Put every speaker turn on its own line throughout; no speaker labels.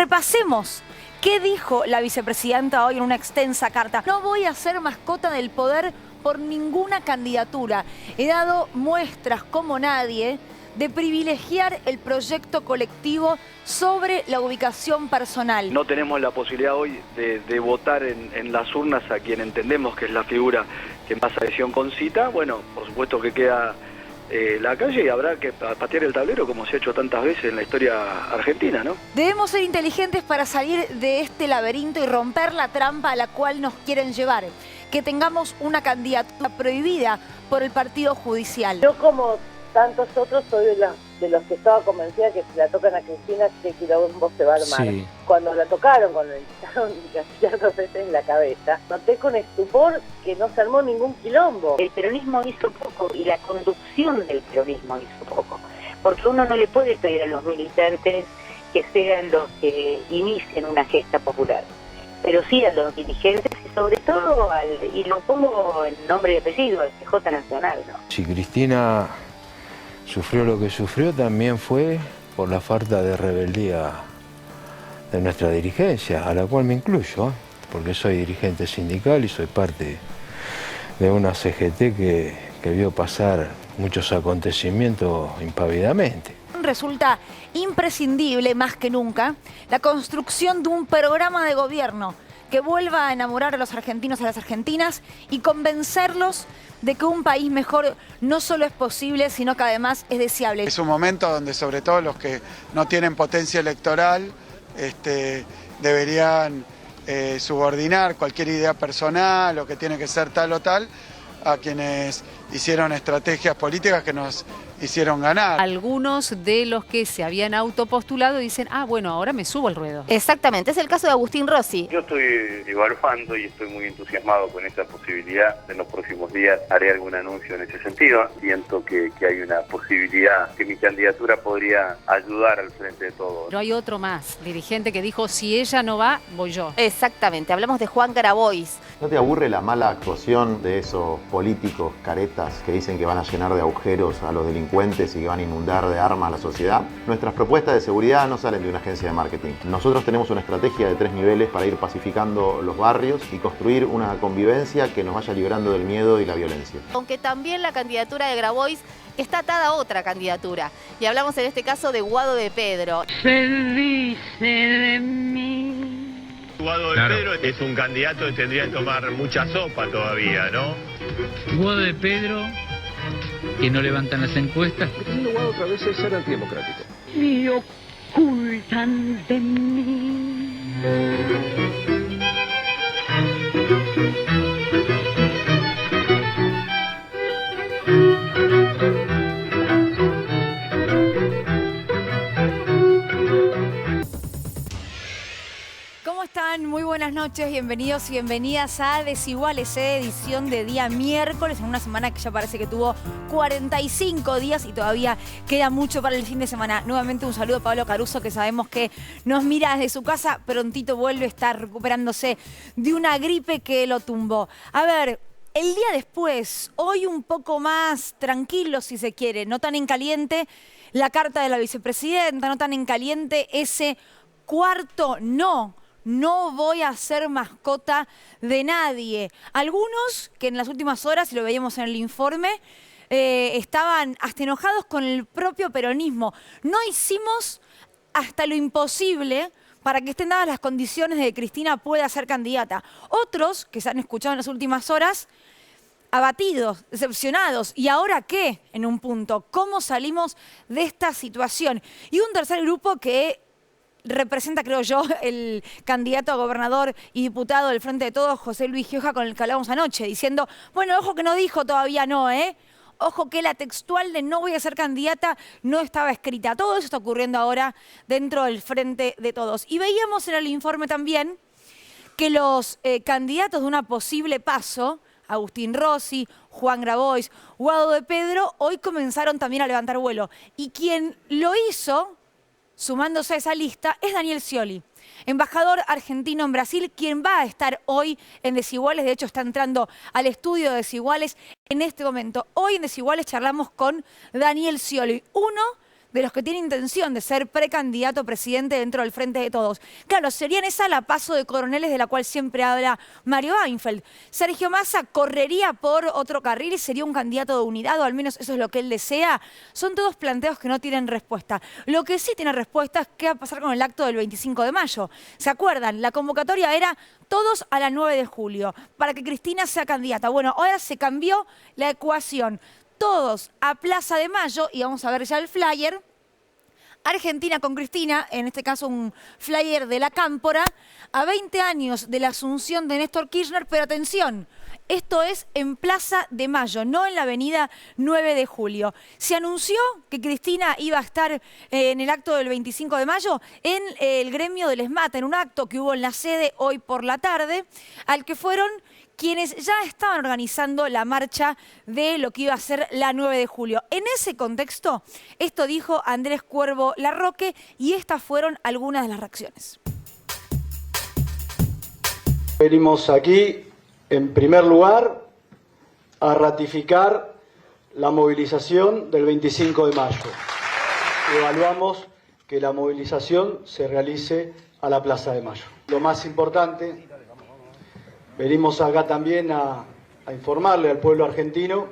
Repasemos. ¿Qué dijo la vicepresidenta hoy en una extensa carta? No voy a ser mascota del poder por ninguna candidatura. He dado muestras como nadie de privilegiar el proyecto colectivo sobre la ubicación personal.
No tenemos la posibilidad hoy de votar en las urnas a quien entendemos que es la figura que más adhesión concita. Bueno, por supuesto que queda la calle y habrá que patear el tablero como se ha hecho tantas veces en la historia argentina, ¿no?
Debemos ser inteligentes para salir de este laberinto y romper la trampa a la cual nos quieren llevar. Que tengamos una candidatura prohibida por el partido judicial.
Yo, como tantos otros, soy de los que estaba convencida que si la tocan a Cristina, que quilombo se va a armar.
Sí.
Cuando la tocaron, cuando le quitaron gatillar 2 veces en la cabeza, noté con estupor que no se armó ningún quilombo.
El peronismo hizo poco y la conducción del peronismo hizo poco, porque uno no le puede pedir a los militantes que sean los que inicien una gesta popular, pero sí a los dirigentes y sobre todo, y lo pongo en nombre y apellido, al PJ Nacional, ¿no?
Si Cristina sufrió lo que sufrió, también fue por la falta de rebeldía de nuestra dirigencia, a la cual me incluyo, porque soy dirigente sindical y soy parte de una CGT que vio pasar muchos acontecimientos impávidamente.
Resulta imprescindible, más que nunca, la construcción de un programa de gobierno que vuelva a enamorar a los argentinos y a las argentinas y convencerlos de que un país mejor no solo es posible, sino que además es deseable.
Es un momento donde sobre todo los que no tienen potencia electoral deberían subordinar cualquier idea personal o que tiene que ser tal o tal a quienes hicieron estrategias políticas que nos hicieron ganar.
Algunos de los que se habían autopostulado dicen, ah, bueno, ahora me subo al ruedo.
Exactamente, es el caso de Agustín Rossi.
Yo estoy evaluando y estoy muy entusiasmado con esta posibilidad. En los próximos días haré algún anuncio en ese sentido. Siento que hay una posibilidad que mi candidatura podría ayudar al frente de todos.
Pero hay otro más, dirigente, que dijo, si ella no va, voy yo.
Exactamente, hablamos de Juan Grabois.
¿No te aburre la mala actuación de esos políticos caretas que dicen que van a llenar de agujeros a los delincuentes y que van a inundar de armas a la sociedad? Nuestras propuestas de seguridad no salen de una agencia de marketing. Nosotros tenemos una estrategia de 3 niveles para ir pacificando los barrios y construir una convivencia que nos vaya librando del miedo y la violencia.
Aunque también la candidatura de Grabois está atada a otra candidatura. Y hablamos en este caso de Guado de Pedro.
Se dice de mí.
Guado de Pedro es un candidato que tendría que tomar mucha sopa todavía, ¿no?
Guado de Pedro, que no levantan las encuestas.
Pretendiendo Guado otra vez es ser antidemocrático.
Y ocultan de mí.
¿Cómo están? Muy buenas noches, bienvenidos y bienvenidas a Desiguales, edición de día miércoles, en una semana que ya parece que tuvo 45 días y todavía queda mucho para el fin de semana. Nuevamente un saludo a Pablo Caruso, que sabemos que nos mira desde su casa, prontito vuelve a estar recuperándose de una gripe que lo tumbó. A ver, el día después, hoy un poco más tranquilo si se quiere, no tan en caliente la carta de la vicepresidenta, no tan en caliente ese cuarto no. No voy a ser mascota de nadie. Algunos que en las últimas horas, y lo veíamos en el informe, estaban hasta enojados con el propio peronismo. No hicimos hasta lo imposible para que estén dadas las condiciones de que Cristina pueda ser candidata. Otros, que se han escuchado en las últimas horas, abatidos, decepcionados. ¿Y ahora qué? En un punto, ¿cómo salimos de esta situación? Y un tercer grupo que representa, creo yo, el candidato a gobernador y diputado del Frente de Todos, José Luis Gioja, con el que hablamos anoche, diciendo, bueno, ojo que no dijo todavía no, Ojo que la textual de no voy a ser candidata no estaba escrita. Todo eso está ocurriendo ahora dentro del Frente de Todos. Y veíamos en el informe también que los candidatos de una posible paso, Agustín Rossi, Juan Grabois, Guado de Pedro, hoy comenzaron también a levantar vuelo. Y quien lo hizo, sumándose a esa lista, es Daniel Scioli, embajador argentino en Brasil, quien va a estar hoy en Desiguales. De hecho, está entrando al estudio de Desiguales en este momento. Hoy en Desiguales charlamos con Daniel Scioli, uno de los que tienen intención de ser precandidato a presidente dentro del Frente de Todos. Claro, serían esa la paso de coroneles de la cual siempre habla Mario Weinfeld. Sergio Massa correría por otro carril y sería un candidato de unidad, o al menos eso es lo que él desea. Son todos planteos que no tienen respuesta. Lo que sí tiene respuesta es qué va a pasar con el acto del 25 de mayo. ¿Se acuerdan? La convocatoria era todos a la 9 de julio para que Cristina sea candidata. Bueno, ahora se cambió la ecuación. Todos a Plaza de Mayo, y vamos a ver ya el flyer. Argentina con Cristina, en este caso un flyer de la Cámpora, a 20 años de la asunción de Néstor Kirchner, pero atención, esto es en Plaza de Mayo, no en la avenida 9 de julio. Se anunció que Cristina iba a estar en el acto del 25 de mayo en el gremio del ESMATA, en un acto que hubo en la sede hoy por la tarde, al que fueron quienes ya estaban organizando la marcha de lo que iba a ser la 9 de julio. En ese contexto, esto dijo Andrés Cuervo Larroque y estas fueron algunas de las reacciones.
Venimos aquí, en primer lugar, a ratificar la movilización del 25 de mayo. Evaluamos que la movilización se realice a la Plaza de Mayo. Lo más importante, venimos acá también a informarle al pueblo argentino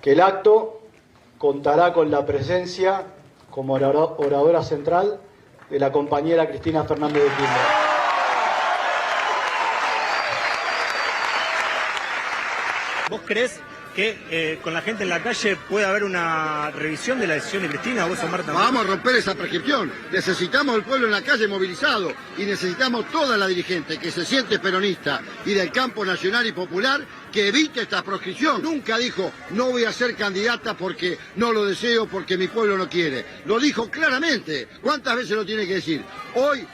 que el acto contará con la presencia como oradora central de la compañera Cristina Fernández de Kirchner.
¿Vos creés que con la gente en la calle puede haber una revisión de la decisión de Cristina? ¿Vos, Omar, también?
Vamos a romper esa prescripción. Necesitamos el pueblo en la calle movilizado y necesitamos toda la dirigente que se siente peronista y del campo nacional y popular que evite esta proscripción. Nunca dijo, no voy a ser candidata porque no lo deseo, porque mi pueblo no quiere. Lo dijo claramente. ¿Cuántas veces lo tiene que decir? Hoy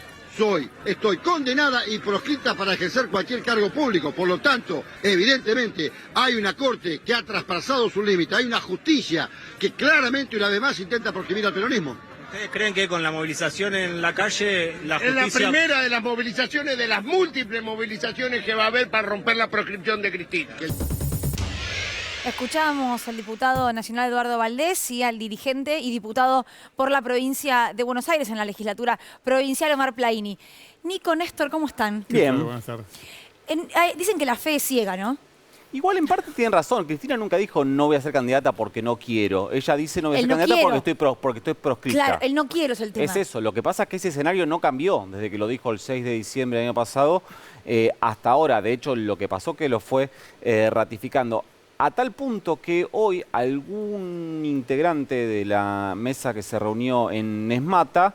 estoy condenada y proscrita para ejercer cualquier cargo público. Por lo tanto, evidentemente, hay una corte que ha traspasado su límite, hay una justicia que claramente una vez más intenta proscribir al peronismo.
¿Ustedes creen que con la movilización en la calle, la justicia...
Es la primera de las movilizaciones, de las múltiples movilizaciones que va a haber para romper la proscripción de Cristina?
Escuchábamos al diputado nacional Eduardo Valdés y al dirigente y diputado por la provincia de Buenos Aires en la legislatura provincial, Omar Plaini. Nico, Néstor, ¿cómo están?
Bien.
Buenas tardes.
Dicen que la fe es ciega, ¿no?
Igual en parte tienen razón. Cristina nunca dijo no voy a ser candidata porque no quiero. Ella dice no voy a ser candidata porque estoy proscrita.
Claro, el no quiero es el tema.
Es eso. Lo que pasa es que ese escenario no cambió desde que lo dijo el 6 de diciembre del año pasado hasta ahora. De hecho, lo que pasó que lo fue ratificando. A tal punto que hoy algún integrante de la mesa que se reunió en ESMATA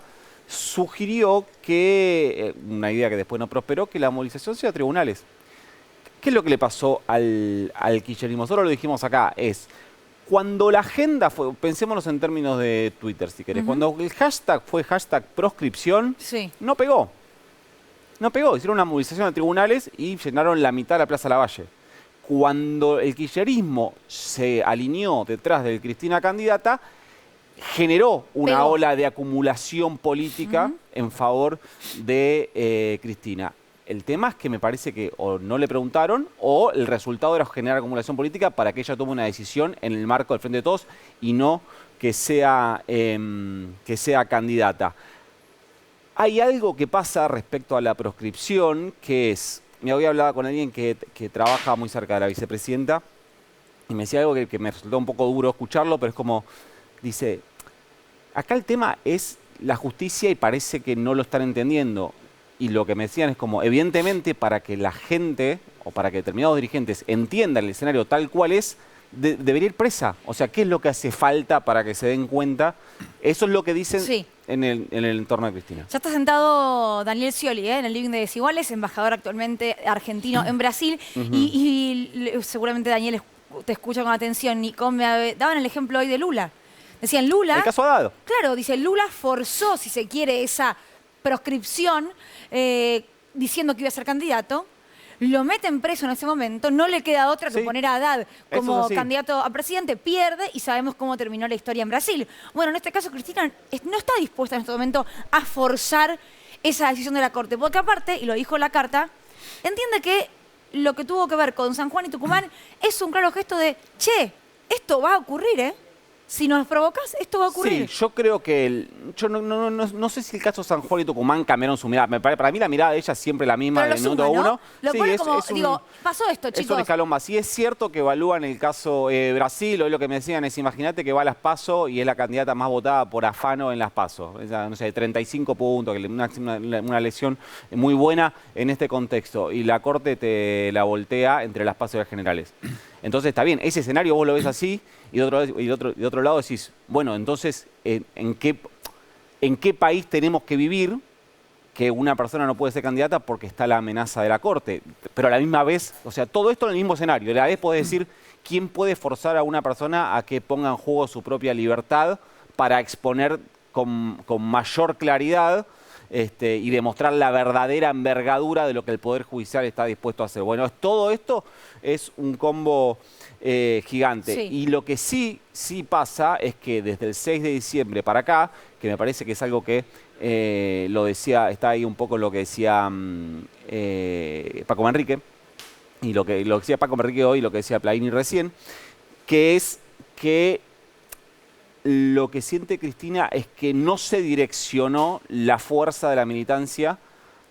sugirió que, una idea que después no prosperó, que la movilización sea a tribunales. ¿Qué es lo que le pasó al kirchnerismo? Nosotros lo dijimos acá, es cuando la agenda fue, pensémonos en términos de Twitter si querés, cuando el hashtag fue hashtag proscripción, no pegó. No pegó, hicieron una movilización a tribunales y llenaron la mitad de la Plaza Lavalle. Cuando el kirchnerismo se alineó detrás de Cristina candidata, generó una ola de acumulación política en favor de Cristina. El tema es que me parece que o no le preguntaron o el resultado era generar acumulación política para que ella tome una decisión en el marco del Frente de Todos y no que sea candidata. Hay algo que pasa respecto a la proscripción que es... Me había hablado con alguien que trabaja muy cerca de la vicepresidenta y me decía algo que me resultó un poco duro escucharlo, pero es como, dice, acá el tema es la justicia y parece que no lo están entendiendo. Y lo que me decían es como, evidentemente, para que la gente o para que determinados dirigentes entiendan el escenario tal cual es, debería ir presa. O sea, ¿qué es lo que hace falta para que se den cuenta? Eso es lo que dicen en el entorno de Cristina.
Ya está sentado Daniel Scioli, en el Living de Desiguales, embajador actualmente argentino en Brasil. Y seguramente Daniel te escucha con atención. Nico, me daban el ejemplo hoy de Lula. Decían, Lula...
El caso ha dado.
Claro, dice, Lula forzó, si se quiere, esa proscripción diciendo que iba a ser candidato. Lo meten preso en ese momento, no le queda otra que poner a Haddad como candidato a presidente, pierde y sabemos cómo terminó la historia en Brasil. Bueno, en este caso Cristina no está dispuesta en este momento a forzar esa decisión de la Corte, porque aparte, y lo dijo la carta, entiende que lo que tuvo que ver con San Juan y Tucumán es un claro gesto de, che, esto va a ocurrir, si nos provocas, esto va a ocurrir.
Sí, yo creo que yo no sé si el caso San Juan y Tucumán cambiaron su mirada. Para mí la mirada de ella es siempre la misma del minuto uno.
Lo
Sí,
pone como, digo, pasó esto,
es un
chicos.
escalón más. Y es cierto que evalúan el caso Brasil, hoy lo que me decían es, imagínate que va a las PASO y es la candidata más votada por afano en las PASO. No sé, 35 puntos, una lesión muy buena en este contexto. Y la Corte te la voltea entre las PASO y las generales. Entonces está bien, ese escenario vos lo ves así y de otro lado decís, bueno, entonces, ¿en qué país tenemos que vivir que una persona no puede ser candidata porque está la amenaza de la Corte? Pero a la misma vez, o sea, todo esto en el mismo escenario. A la vez podés decir, ¿quién puede forzar a una persona a que ponga en juego su propia libertad para exponer con mayor claridad y demostrar la verdadera envergadura de lo que el Poder Judicial está dispuesto a hacer? Bueno, todo esto es un combo gigante.
Sí.
Y lo que sí pasa es que desde el 6 de diciembre para acá, que me parece que es algo que lo decía, está ahí un poco lo que decía Paco Manrique, y lo que decía Paco Manrique hoy, y lo que decía Plaini recién, que es que lo que siente Cristina es que no se direccionó la fuerza de la militancia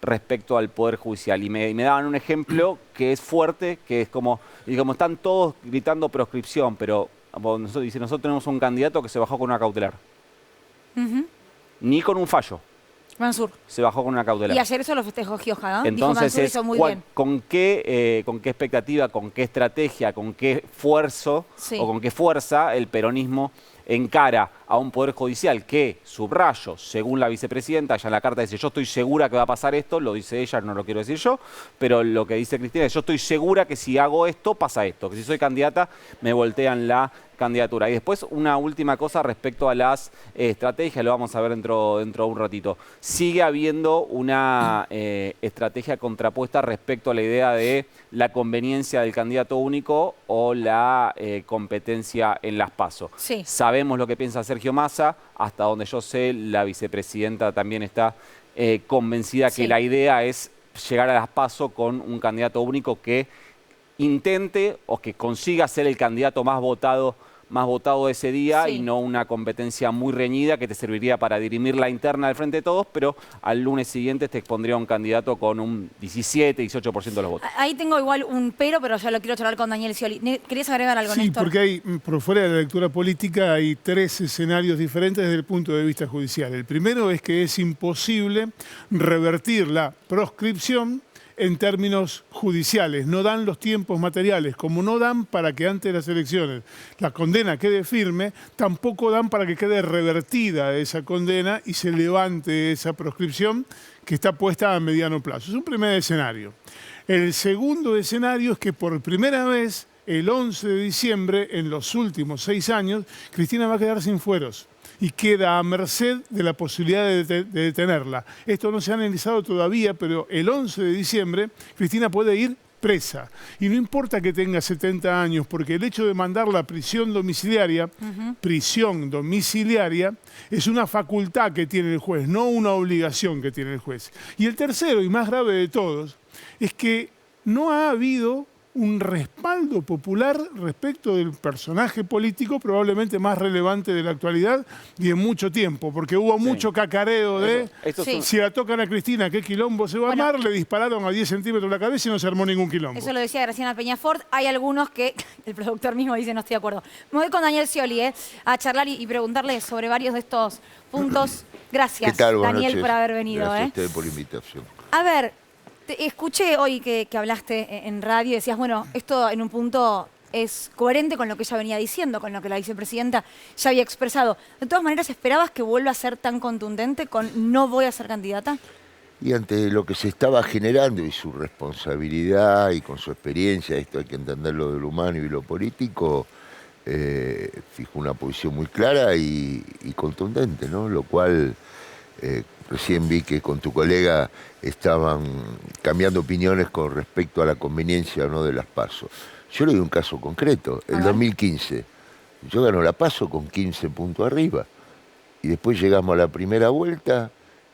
respecto al Poder Judicial. Y me daban un ejemplo que es fuerte, que es como están todos gritando proscripción, pero nosotros tenemos un candidato que se bajó con una cautelar. Ni con un fallo.
Mansur.
Se bajó con una cautelar.
Y ayer eso lo festejó Giojada, ¿no?
Entonces,
Dijo Mansur, eso muy bien.
¿con qué expectativa, con qué estrategia, con qué esfuerzo o con qué fuerza el peronismo encara a un Poder Judicial que, subrayo, según la vicepresidenta, ya en la carta dice, yo estoy segura que va a pasar esto, lo dice ella, no lo quiero decir yo, pero lo que dice Cristina es, yo estoy segura que si hago esto, pasa esto, que si soy candidata, me voltean la candidatura. Y después una última cosa respecto a las estrategias, lo vamos a ver dentro de un ratito. Sigue habiendo una estrategia contrapuesta respecto a la idea de la conveniencia del candidato único o la competencia en las PASO.
Sí.
Sabemos lo que piensa Sergio Massa, hasta donde yo sé, la vicepresidenta también está convencida que la idea es llegar a las PASO con un candidato único que intente o que consiga ser el candidato más votado ese día y no una competencia muy reñida que te serviría para dirimir la interna del Frente de Todos, pero al lunes siguiente te expondría un candidato con un 17-18% de los votos.
Ahí tengo igual un pero ya lo quiero charlar con Daniel Scioli. ¿Querías agregar algo, Néstor?
Sí, porque hay, por fuera de la lectura política, hay 3 escenarios diferentes desde el punto de vista judicial. El primero es que es imposible revertir la proscripción en términos judiciales. No dan los tiempos materiales, como no dan para que antes de las elecciones la condena quede firme, tampoco dan para que quede revertida esa condena y se levante esa proscripción que está puesta a mediano plazo. Es un primer escenario. El segundo escenario es que por primera vez, el 11 de diciembre, en los últimos 6 años, Cristina va a quedar sin fueros y queda a merced de la posibilidad de detenerla. Esto no se ha analizado todavía, pero el 11 de diciembre Cristina puede ir presa. Y no importa que tenga 70 años, porque el hecho de mandarla a prisión domiciliaria, es una facultad que tiene el juez, no una obligación que tiene el juez. Y el tercero, y más grave de todos, es que no ha habido un respaldo popular respecto del personaje político probablemente más relevante de la actualidad y en mucho tiempo, porque hubo mucho cacareo de si la tocan a Cristina, ¿qué quilombo se va a armar? Le dispararon a 10 centímetros la cabeza y no se armó ningún quilombo.
Eso lo decía Graciela Peñafort. Hay algunos que el productor mismo dice no estoy de acuerdo. Me voy con Daniel Scioli a charlar y preguntarle sobre varios de estos puntos. Gracias,
¿Qué tal? Buenas
Daniel,
noches.
por haber venido.
Gracias a ustedes por la invitación.
A ver, te escuché hoy que hablaste en radio y decías, bueno, esto en un punto es coherente con lo que ella venía diciendo, con lo que la vicepresidenta ya había expresado. De todas maneras, ¿esperabas que vuelva a ser tan contundente con no voy a ser candidata?
Y ante lo que se estaba generando y su responsabilidad y con su experiencia, esto hay que entenderlo de lo humano y lo político, fijó una posición muy clara y contundente, ¿no? Lo cual recién vi que con tu colega estaban cambiando opiniones con respecto a la conveniencia o no de las PASO. Yo le doy un caso concreto. El 2015, yo gano la PASO con 15 puntos arriba. Y después llegamos a la primera vuelta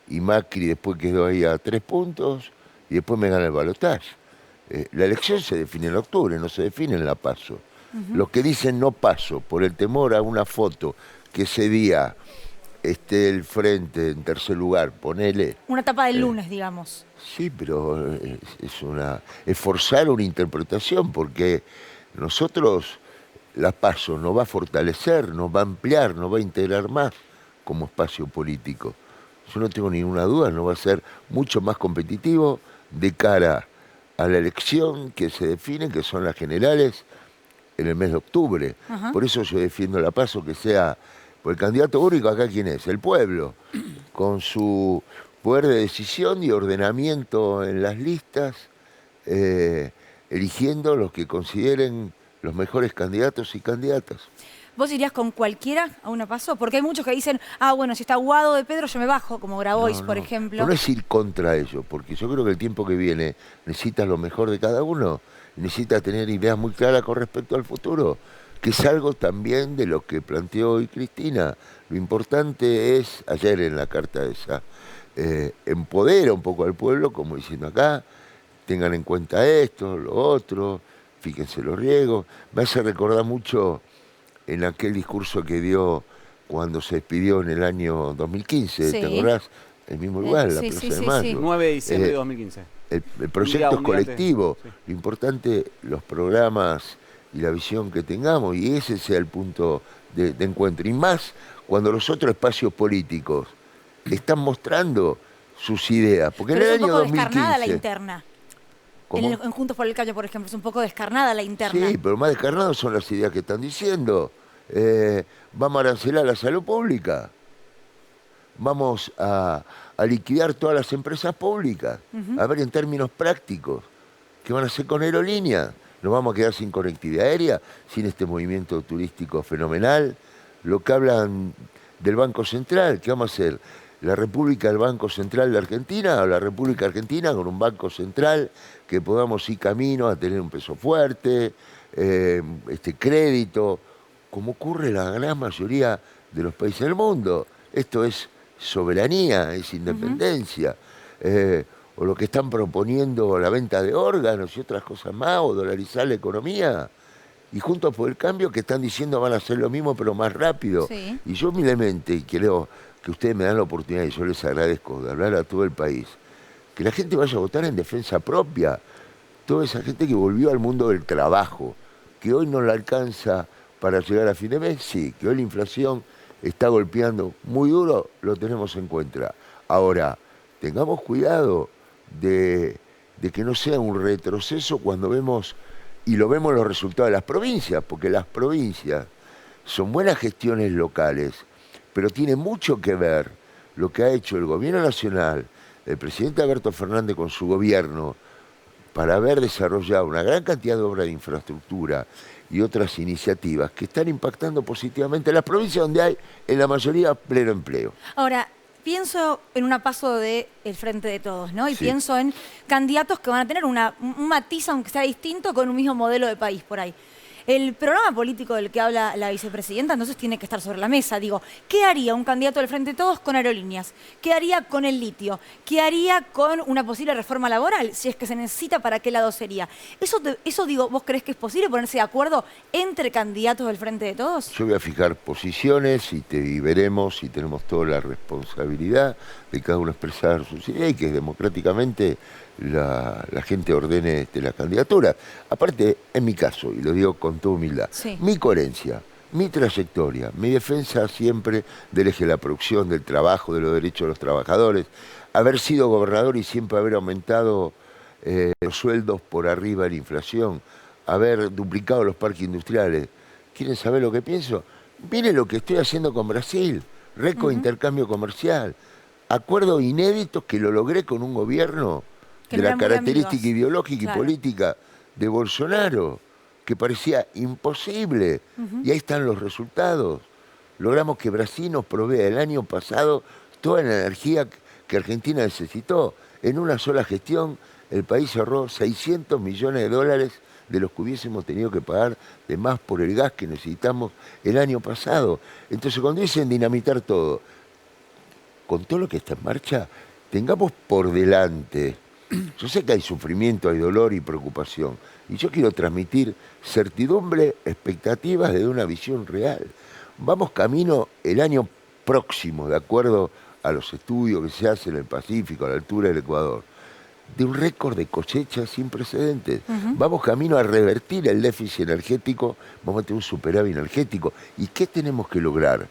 y Macri después quedó ahí a 3 puntos y después me gana el balotaje. La elección se define en octubre, no se define en la PASO. Los que dicen no paso por el temor a una foto que ese día esté el frente en tercer lugar, ponele.
Una etapa del lunes, digamos.
Sí, pero es forzar una interpretación, porque nosotros la PASO nos va a fortalecer, nos va a ampliar, nos va a integrar más como espacio político. Yo no tengo ninguna duda, nos va a ser mucho más competitivo de cara a la elección que se define, que son las generales, en el mes de octubre.
Ajá.
Por eso yo defiendo la PASO que sea... Pues el candidato único acá, ¿quién es? El pueblo, con su poder de decisión y ordenamiento en las listas, eligiendo los que consideren los mejores candidatos y candidatas.
¿Vos irías con cualquiera a una PASO? Porque hay muchos que dicen, ah, bueno, si está Guado de Pedro, yo me bajo, como Grabois, por ejemplo.
No es ir contra ellos, porque yo creo que el tiempo que viene necesita lo mejor de cada uno, necesita tener ideas muy claras con respecto al futuro, que es algo también de lo que planteó hoy Cristina. Lo importante es, ayer en la carta esa, empodera un poco al pueblo, como diciendo acá, tengan en cuenta esto, lo otro, fíjense los riesgos. Me hace recordar mucho en aquel discurso que dio cuando se despidió en el año 2015,
Sí.
¿te acordás? El mismo lugar, la
sí,
Plaza
sí,
de
sí,
Mayo.
sí.
9 de diciembre de 2015.
El proyecto es
Un día
colectivo.
antes, sí.
Lo importante, los programas y la visión que tengamos, y ese sea el punto de encuentro. Y más cuando los otros espacios políticos están mostrando sus ideas. Porque
Pero
en
es
el
un
año
poco
2015...
descarnada la interna.
¿Cómo?
En Juntos por el Cambio, por ejemplo, es un poco descarnada la interna.
Sí, pero más descarnados son las ideas que están diciendo. Vamos a arancelar la salud pública. Vamos a liquidar todas las empresas públicas. A ver, en términos prácticos, ¿qué van a hacer con aerolíneas? ¿Nos vamos a quedar sin conectividad aérea? ¿Sin este movimiento turístico fenomenal? Lo que hablan del Banco Central, ¿qué vamos a hacer? ¿La República del Banco Central de Argentina o la República Argentina con un Banco Central que podamos ir camino a tener un peso fuerte, crédito, como ocurre en la gran mayoría de los países del mundo? Esto es soberanía, es independencia. O lo que están proponiendo, la venta de órganos y otras cosas más, o dolarizar la economía. Y Juntos por el Cambio que están diciendo van a hacer lo mismo pero más rápido.
Sí.
Y yo humildemente, y creo que ustedes me dan la oportunidad, y yo les agradezco, de hablar a todo el país, que la gente vaya a votar en defensa propia. Toda esa gente que volvió al mundo del trabajo, que hoy no la alcanza para llegar a fin de mes, sí, que hoy la inflación está golpeando muy duro, lo tenemos en cuenta. Ahora, tengamos cuidado de que no sea un retroceso cuando vemos, y lo vemos en los resultados de las provincias, porque las provincias son buenas gestiones locales, pero tiene mucho que ver lo que ha hecho el gobierno nacional, el presidente Alberto Fernández con su gobierno, para haber desarrollado una gran cantidad de obras de infraestructura y otras iniciativas que están impactando positivamente en las provincias donde hay, en la mayoría, pleno empleo.
Ahora, pienso en una PASO del Frente de Todos, ¿no? Y
Sí.
pienso en candidatos que van a tener un matiz, aunque sea distinto, con un mismo modelo de país por ahí. El programa político del que habla la vicepresidenta entonces tiene que estar sobre la mesa. Digo, ¿qué haría un candidato del Frente de Todos con aerolíneas? ¿Qué haría con el litio? ¿Qué haría con una posible reforma laboral? Si es que se necesita, ¿para qué lado sería? Eso digo, ¿vos creés que es posible ponerse de acuerdo entre candidatos del Frente de Todos?
Yo voy a fijar posiciones y veremos si tenemos toda la responsabilidad de cada uno expresar sus ideas y que democráticamente la gente ordene la candidatura. Aparte, en mi caso, y lo digo con toda humildad,
Sí.
mi coherencia, mi trayectoria, mi defensa siempre del eje de la producción, del trabajo, de los derechos de los trabajadores, haber sido gobernador y siempre haber aumentado los sueldos por arriba de la inflación, haber duplicado los parques industriales. ¿Quieren saber lo que pienso? Miren lo que estoy haciendo con Brasil, récord intercambio comercial, acuerdos inéditos que lo logré con un gobierno
Que
de
no
la
eran muy
característica
amigos.
ideológica
Claro.
y política de Bolsonaro, que parecía imposible. Y ahí están los resultados. Logramos que Brasil nos provea el año pasado toda la energía que Argentina necesitó. En una sola gestión, el país ahorró 600 millones de dólares de los que hubiésemos tenido que pagar de más por el gas que necesitamos el año pasado. Entonces, cuando dicen dinamitar todo, con todo lo que está en marcha, tengamos por delante Yo sé que hay sufrimiento, hay dolor y preocupación. Y yo quiero transmitir certidumbre, expectativas de una visión real. Vamos camino el año próximo, de acuerdo a los estudios que se hacen en el Pacífico, a la altura del Ecuador, de un récord de cosecha sin precedentes. Vamos camino a revertir el déficit energético, vamos a tener un superávit energético. ¿Y qué tenemos que lograr?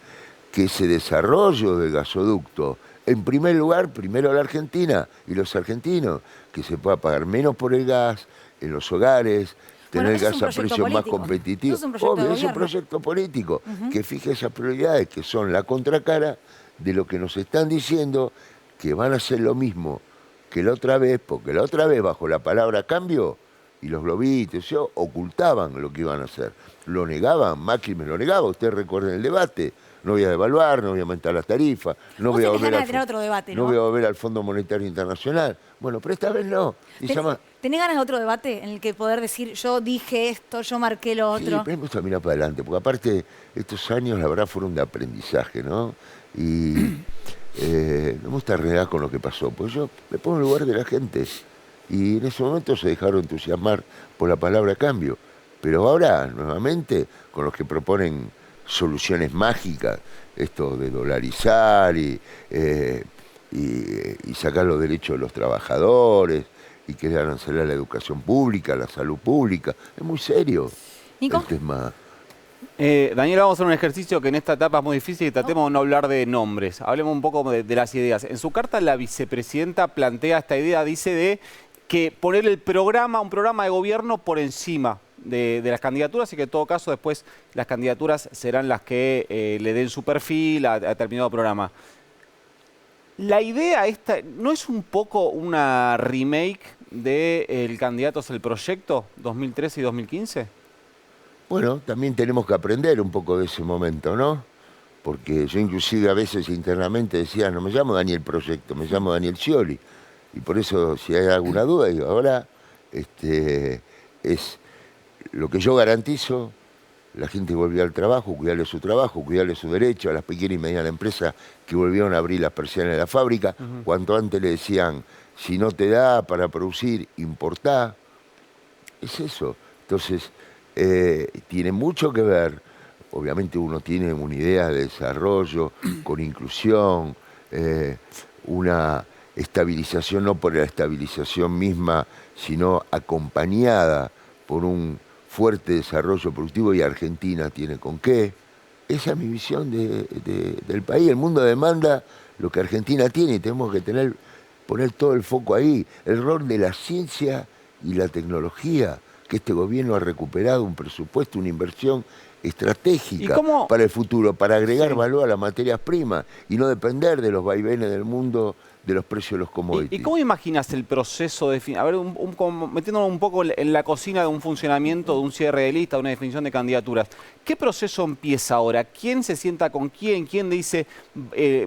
Que ese desarrollo del gasoducto, en primer lugar, primero la Argentina y los argentinos, que se pueda pagar menos por el gas en los hogares, tener gas a precios más competitivos. Obvio, es un proyecto político que fije esas prioridades, que son la contracara de lo que nos están diciendo, que van a hacer lo mismo que la otra vez, porque la otra vez bajo la palabra cambio y los globitos ocultaban lo que iban a hacer. Lo negaban, Macri me lo negaba, ustedes recuerdan el debate. No voy a devaluar, no voy a aumentar las tarifas, no voy a volver
¿no?
voy a volver al Fondo Monetario Internacional. Bueno, pero esta vez no.
¿Tenés ganas de otro debate en el que poder decir yo dije esto, yo marqué lo otro?
Sí, pero me gusta mirar para adelante, porque aparte estos años la verdad fueron de aprendizaje, ¿no? Y no me gusta renegar con lo que pasó, pues yo me pongo en el lugar de la gente. Y en ese momento se dejaron entusiasmar por la palabra cambio. Pero ahora, nuevamente, con los que proponen soluciones mágicas, esto de dolarizar y sacar los derechos de los trabajadores y querer arancelar la educación pública, la salud pública. Es muy serio el tema.
Daniela, vamos a hacer un ejercicio que en esta etapa es muy difícil y tratemos de no hablar de nombres. Hablemos un poco de las ideas. En su carta la vicepresidenta plantea esta idea, dice de que poner un programa de gobierno por encima de las candidaturas y que en todo caso después las candidaturas serán las que le den su perfil a determinado programa. La idea esta, ¿no es un poco una remake de El candidato es el proyecto 2013 y 2015?
Bueno, también tenemos que aprender un poco de ese momento, ¿no? Porque yo inclusive a veces internamente decía, no me llamo Daniel Proyecto, me llamo Daniel Scioli. Y por eso, si hay alguna duda, digo, ahora es lo que yo garantizo, la gente volvió al trabajo, cuidarle su trabajo, cuidarle su derecho, a las pequeñas y medianas empresas que volvieron a abrir las persianas de la fábrica. Cuanto antes le decían, si no te da para producir, importá. Es eso. Entonces, tiene mucho que ver, obviamente uno tiene una idea de desarrollo, con inclusión, una estabilización, no por la estabilización misma, sino acompañada por un fuerte desarrollo productivo, y Argentina tiene con qué. Esa es mi visión del país. El mundo demanda lo que Argentina tiene y tenemos que poner todo el foco ahí. El rol de la ciencia y la tecnología, que este gobierno ha recuperado un presupuesto, una inversión estratégica para el futuro, para agregar valor a las materias primas y no depender de los vaivenes del mundo, de los precios de los commodities.
¿Y cómo imaginas el proceso de... A ver, metiéndonos un poco en la cocina de un funcionamiento, de un cierre de lista, de una definición de candidaturas. ¿Qué proceso empieza ahora? ¿Quién se sienta con quién? ¿Quién dice,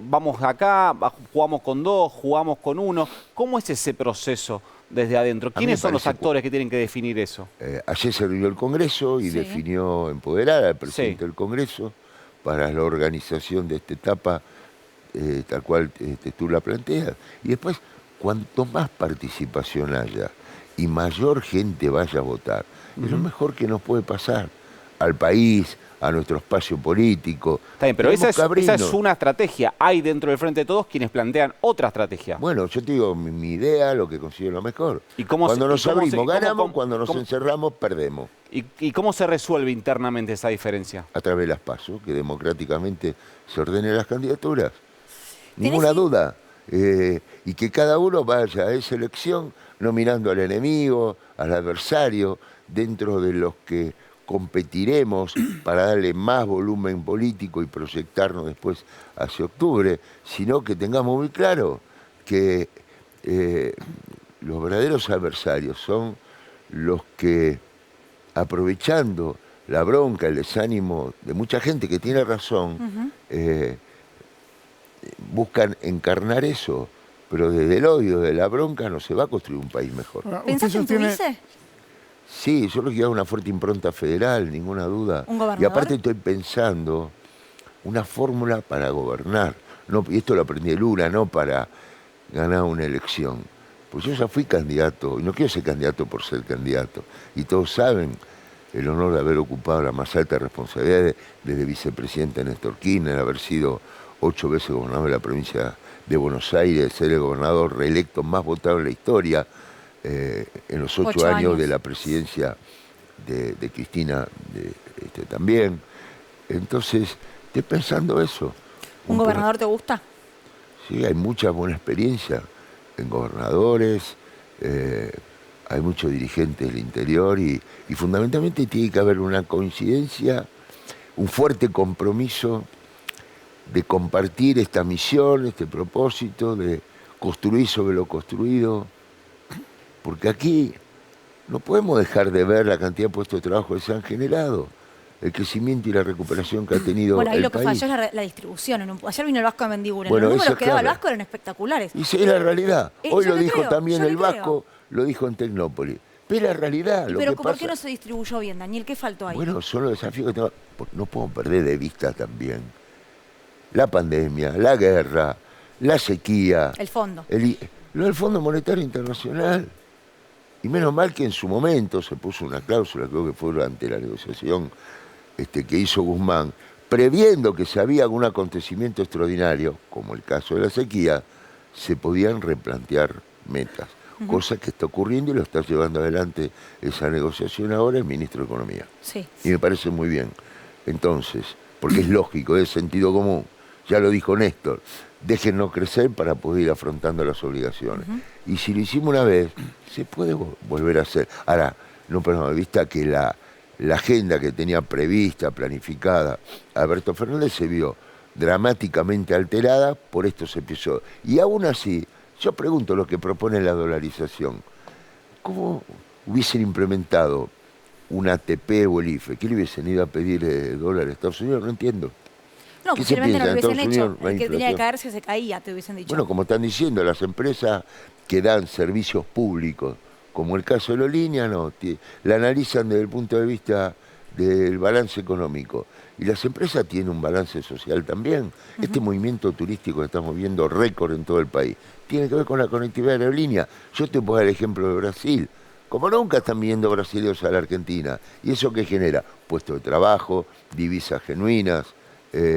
vamos acá, jugamos con dos, jugamos con uno? ¿Cómo es ese proceso desde adentro? ¿Quiénes son los actores que tienen que definir eso?
Ayer se reunió el Congreso y definió empoderar al presidente del Congreso para la organización de esta etapa, tal cual tú la planteas. Y después, cuanto más participación haya y mayor gente vaya a votar, es lo mejor que nos puede pasar al país, a nuestro espacio político.
Está bien, pero esa es una estrategia. Hay dentro del Frente de Todos quienes plantean otra estrategia.
Bueno, yo te digo, mi idea, lo que considero lo mejor.
¿Y cómo
cuando nos abrimos, ganamos, cuando nos encerramos, perdemos.
¿Y cómo se resuelve internamente esa diferencia?
A través de las PASO, que democráticamente se ordenen las candidaturas. Ninguna duda. Y que cada uno vaya a esa elección no mirando al enemigo, al adversario, dentro de los que competiremos para darle más volumen político y proyectarnos después hacia octubre, sino que tengamos muy claro que los verdaderos adversarios son los que, aprovechando la bronca, el desánimo de mucha gente que tiene razón, buscan encarnar eso, pero desde el odio, de la bronca, no se va a construir un país mejor.
¿Pensás en tu vice?
Sí, yo creo que hay una fuerte impronta federal, ninguna duda.
¿Un gobernador?
Y aparte estoy pensando una fórmula para gobernar. No, y esto lo aprendí de Lula, no para ganar una elección, Pues yo ya fui candidato, y no quiero ser candidato por ser candidato. Y todos saben el honor de haber ocupado la más alta responsabilidad desde vicepresidente Néstor Kirchner, haber sido 8 veces gobernador de la provincia de Buenos Aires, ser el gobernador reelecto más votado en la historia, en los 8 años de la presidencia de Cristina también. Entonces, estoy pensando eso.
¿Un gobernador te gusta?
Sí, hay mucha buena experiencia en gobernadores, hay muchos dirigentes del interior y fundamentalmente tiene que haber una coincidencia, un fuerte compromiso de compartir esta misión, este propósito, de construir sobre lo construido, porque aquí no podemos dejar de ver la cantidad de puestos de trabajo que se han generado, el crecimiento y la recuperación que ha tenido el país.
Bueno, ahí lo que falló es la distribución. Ayer vino el Vasco de Mendiguren.
Bueno,
los números que daba el
claro.
Vasco eran espectaculares.
Y sí, es la realidad. Hoy lo dijo también el Vasco,
creo.
lo dijo en Tecnópolis. Pero es la realidad.
Pero ¿por qué no se distribuyó bien, Daniel? ¿Qué faltó ahí?
Bueno, son los desafíos que tengo. Porque no podemos perder de vista también la pandemia, la guerra, la sequía.
El fondo.
Lo del Fondo Monetario Internacional. Y menos mal que en su momento se puso una cláusula, creo que fue durante la negociación que hizo Guzmán, previendo que si había algún acontecimiento extraordinario, como el caso de la sequía, se podían replantear metas. Cosa que está ocurriendo y lo está llevando adelante esa negociación ahora el ministro de Economía.
Sí.
Y me parece muy bien. Entonces, porque es lógico, es sentido común. Ya lo dijo Néstor, déjennos crecer para poder ir afrontando las obligaciones. Y si lo hicimos una vez, se puede volver a hacer. Ahora, no perdamos de vista que la agenda que tenía prevista, planificada, Alberto Fernández se vio dramáticamente alterada por estos episodios. Y aún así, yo pregunto lo que propone la dolarización. ¿Cómo hubiesen implementado un ATP o el IFE? ¿Qué le hubiesen ido a pedir dólares a Estados Unidos? No entiendo.
No, posiblemente lo que hubiesen hecho. El que tenía que
inflación?
caerse se caía, te hubiesen dicho.
Bueno, como están diciendo, las empresas que dan servicios públicos, como el caso de Aerolínea, no, la analizan desde el punto de vista del balance económico. Y las empresas tienen un balance social también. Este movimiento turístico que estamos viendo, récord en todo el país, tiene que ver con la conectividad de aerolínea. Yo te puedo dar el ejemplo de Brasil. Como nunca están viniendo brasileños a la Argentina. ¿Y eso qué genera? Puestos de trabajo, divisas genuinas.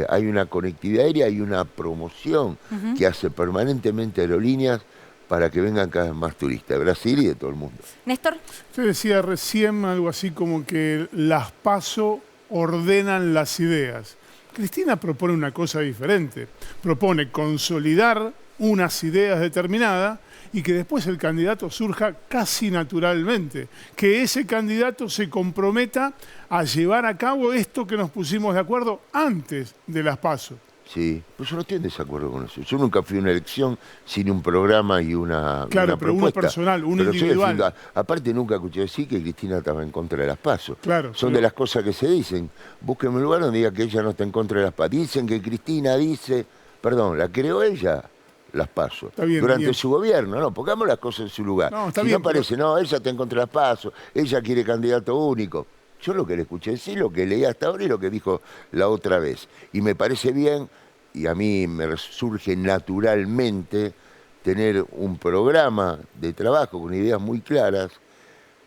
Hay una conectividad aérea y una promoción que hace permanentemente aerolíneas para que vengan cada vez más turistas de Brasil y de todo el mundo.
Néstor.
Usted decía recién algo así como que las PASO ordenan las ideas. Cristina propone una cosa diferente. Propone consolidar unas ideas determinadas y que después el candidato surja casi naturalmente. Que ese candidato se comprometa a llevar a cabo esto que nos pusimos de acuerdo antes de las PASO.
Sí, pues yo no estoy en desacuerdo con eso. Yo nunca fui a una elección sin un programa y una
Claro,
una
pero uno
propuesta.
personal, uno
Pero
individual.
aparte nunca escuché decir que Cristina estaba en contra de las PASO.
Claro,
Son de las cosas que se dicen. Búsquenme un lugar donde diga que ella no está en contra de las PASO. Dicen que Cristina dice, perdón, la creó ella, las PASO.
Bien,
durante
bien.
su gobierno, no, pongamos las cosas en su lugar.
No, está
si
bien,
no parece, no, ella está en contra de las PASO, ella quiere candidato único. Yo lo que le escuché decir, lo que leí hasta ahora y lo que dijo la otra vez. Y me parece bien, y a mí me surge naturalmente tener un programa de trabajo con ideas muy claras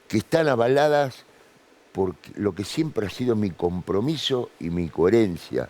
que están avaladas por lo que siempre ha sido mi compromiso y mi coherencia.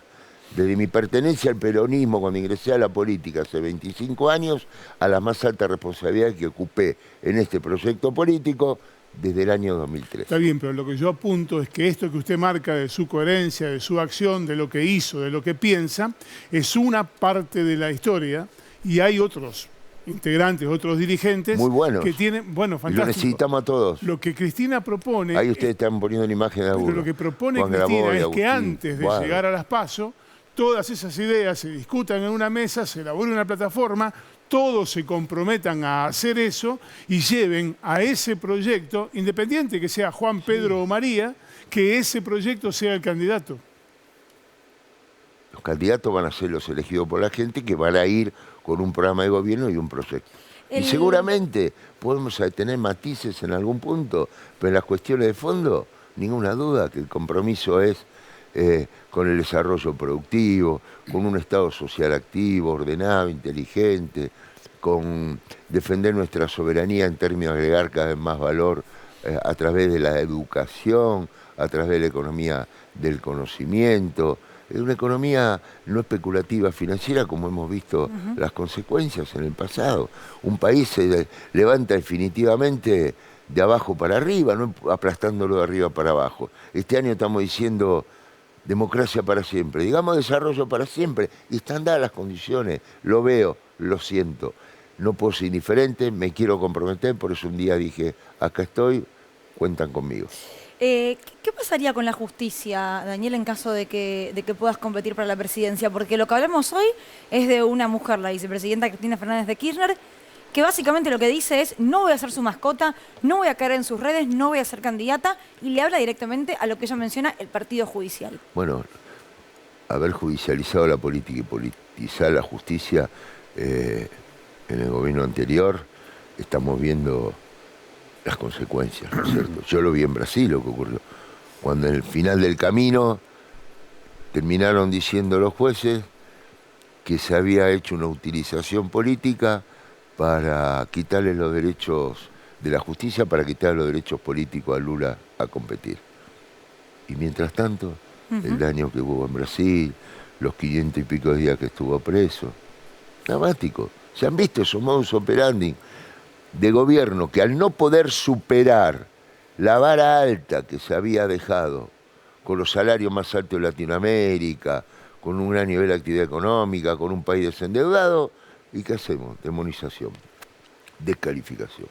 Desde mi pertenencia al peronismo, cuando ingresé a la política hace 25 años, a la más alta responsabilidad que ocupé en este proyecto político desde el año 2003.
Está bien, pero lo que yo apunto es que esto que usted marca de su coherencia, de su acción, de lo que hizo, de lo que piensa, es una parte de la historia y hay otros integrantes, otros dirigentes
muy buenos,
que tienen, bueno,
y
fantástico.
lo necesitamos a todos.
Lo que Cristina propone...
Ahí ustedes están poniendo una imagen de alguno.
Pero lo que propone
Juan
Cristina
Graboy,
es
Agustín,
que antes de
Guado.
llegar a las PASO, todas esas ideas se discutan en una mesa, se elabore una plataforma, todos se comprometan a hacer eso y lleven a ese proyecto, independiente que sea Juan, Pedro o María, que ese proyecto sea el candidato.
Los candidatos van a ser los elegidos por la gente que van a ir con un programa de gobierno y un proyecto. Y seguramente podemos tener matices en algún punto, pero en las cuestiones de fondo, ninguna duda que el compromiso es con el desarrollo productivo, con un Estado social activo, ordenado, inteligente, con defender nuestra soberanía en términos de agregar cada vez más valor a través de la educación, a través de la economía del conocimiento, una economía no especulativa financiera, como hemos visto las consecuencias en el pasado. Un país se levanta definitivamente de abajo para arriba, no aplastándolo de arriba para abajo. Este año estamos diciendo democracia para siempre, digamos desarrollo para siempre, y están dadas las condiciones, lo veo, lo siento. No puedo ser indiferente, me quiero comprometer, por eso un día dije, acá estoy, cuentan conmigo.
¿Qué pasaría con la justicia, Daniel, en caso de que puedas competir para la presidencia? Porque lo que hablamos hoy es de una mujer, la vicepresidenta Cristina Fernández de Kirchner, que básicamente lo que dice es, no voy a ser su mascota, no voy a caer en sus redes, no voy a ser candidata, y le habla directamente a lo que ella menciona, el partido judicial.
Bueno, haber judicializado la política y politizar la justicia en el gobierno anterior, estamos viendo las consecuencias, ¿no es cierto? Yo lo vi en Brasil, lo que ocurrió. Cuando en el final del camino terminaron diciendo los jueces que se había hecho una utilización política para quitarle los derechos de la justicia, para quitarle los derechos políticos a Lula a competir. Y mientras tanto, el daño que hubo en Brasil, los 500 y pico días que estuvo preso, dramático. Se han visto esos modus operandi de gobierno que al no poder superar la vara alta que se había dejado con los salarios más altos de Latinoamérica, con un gran nivel de actividad económica, con un país desendeudado, ¿y qué hacemos? Demonización, descalificación.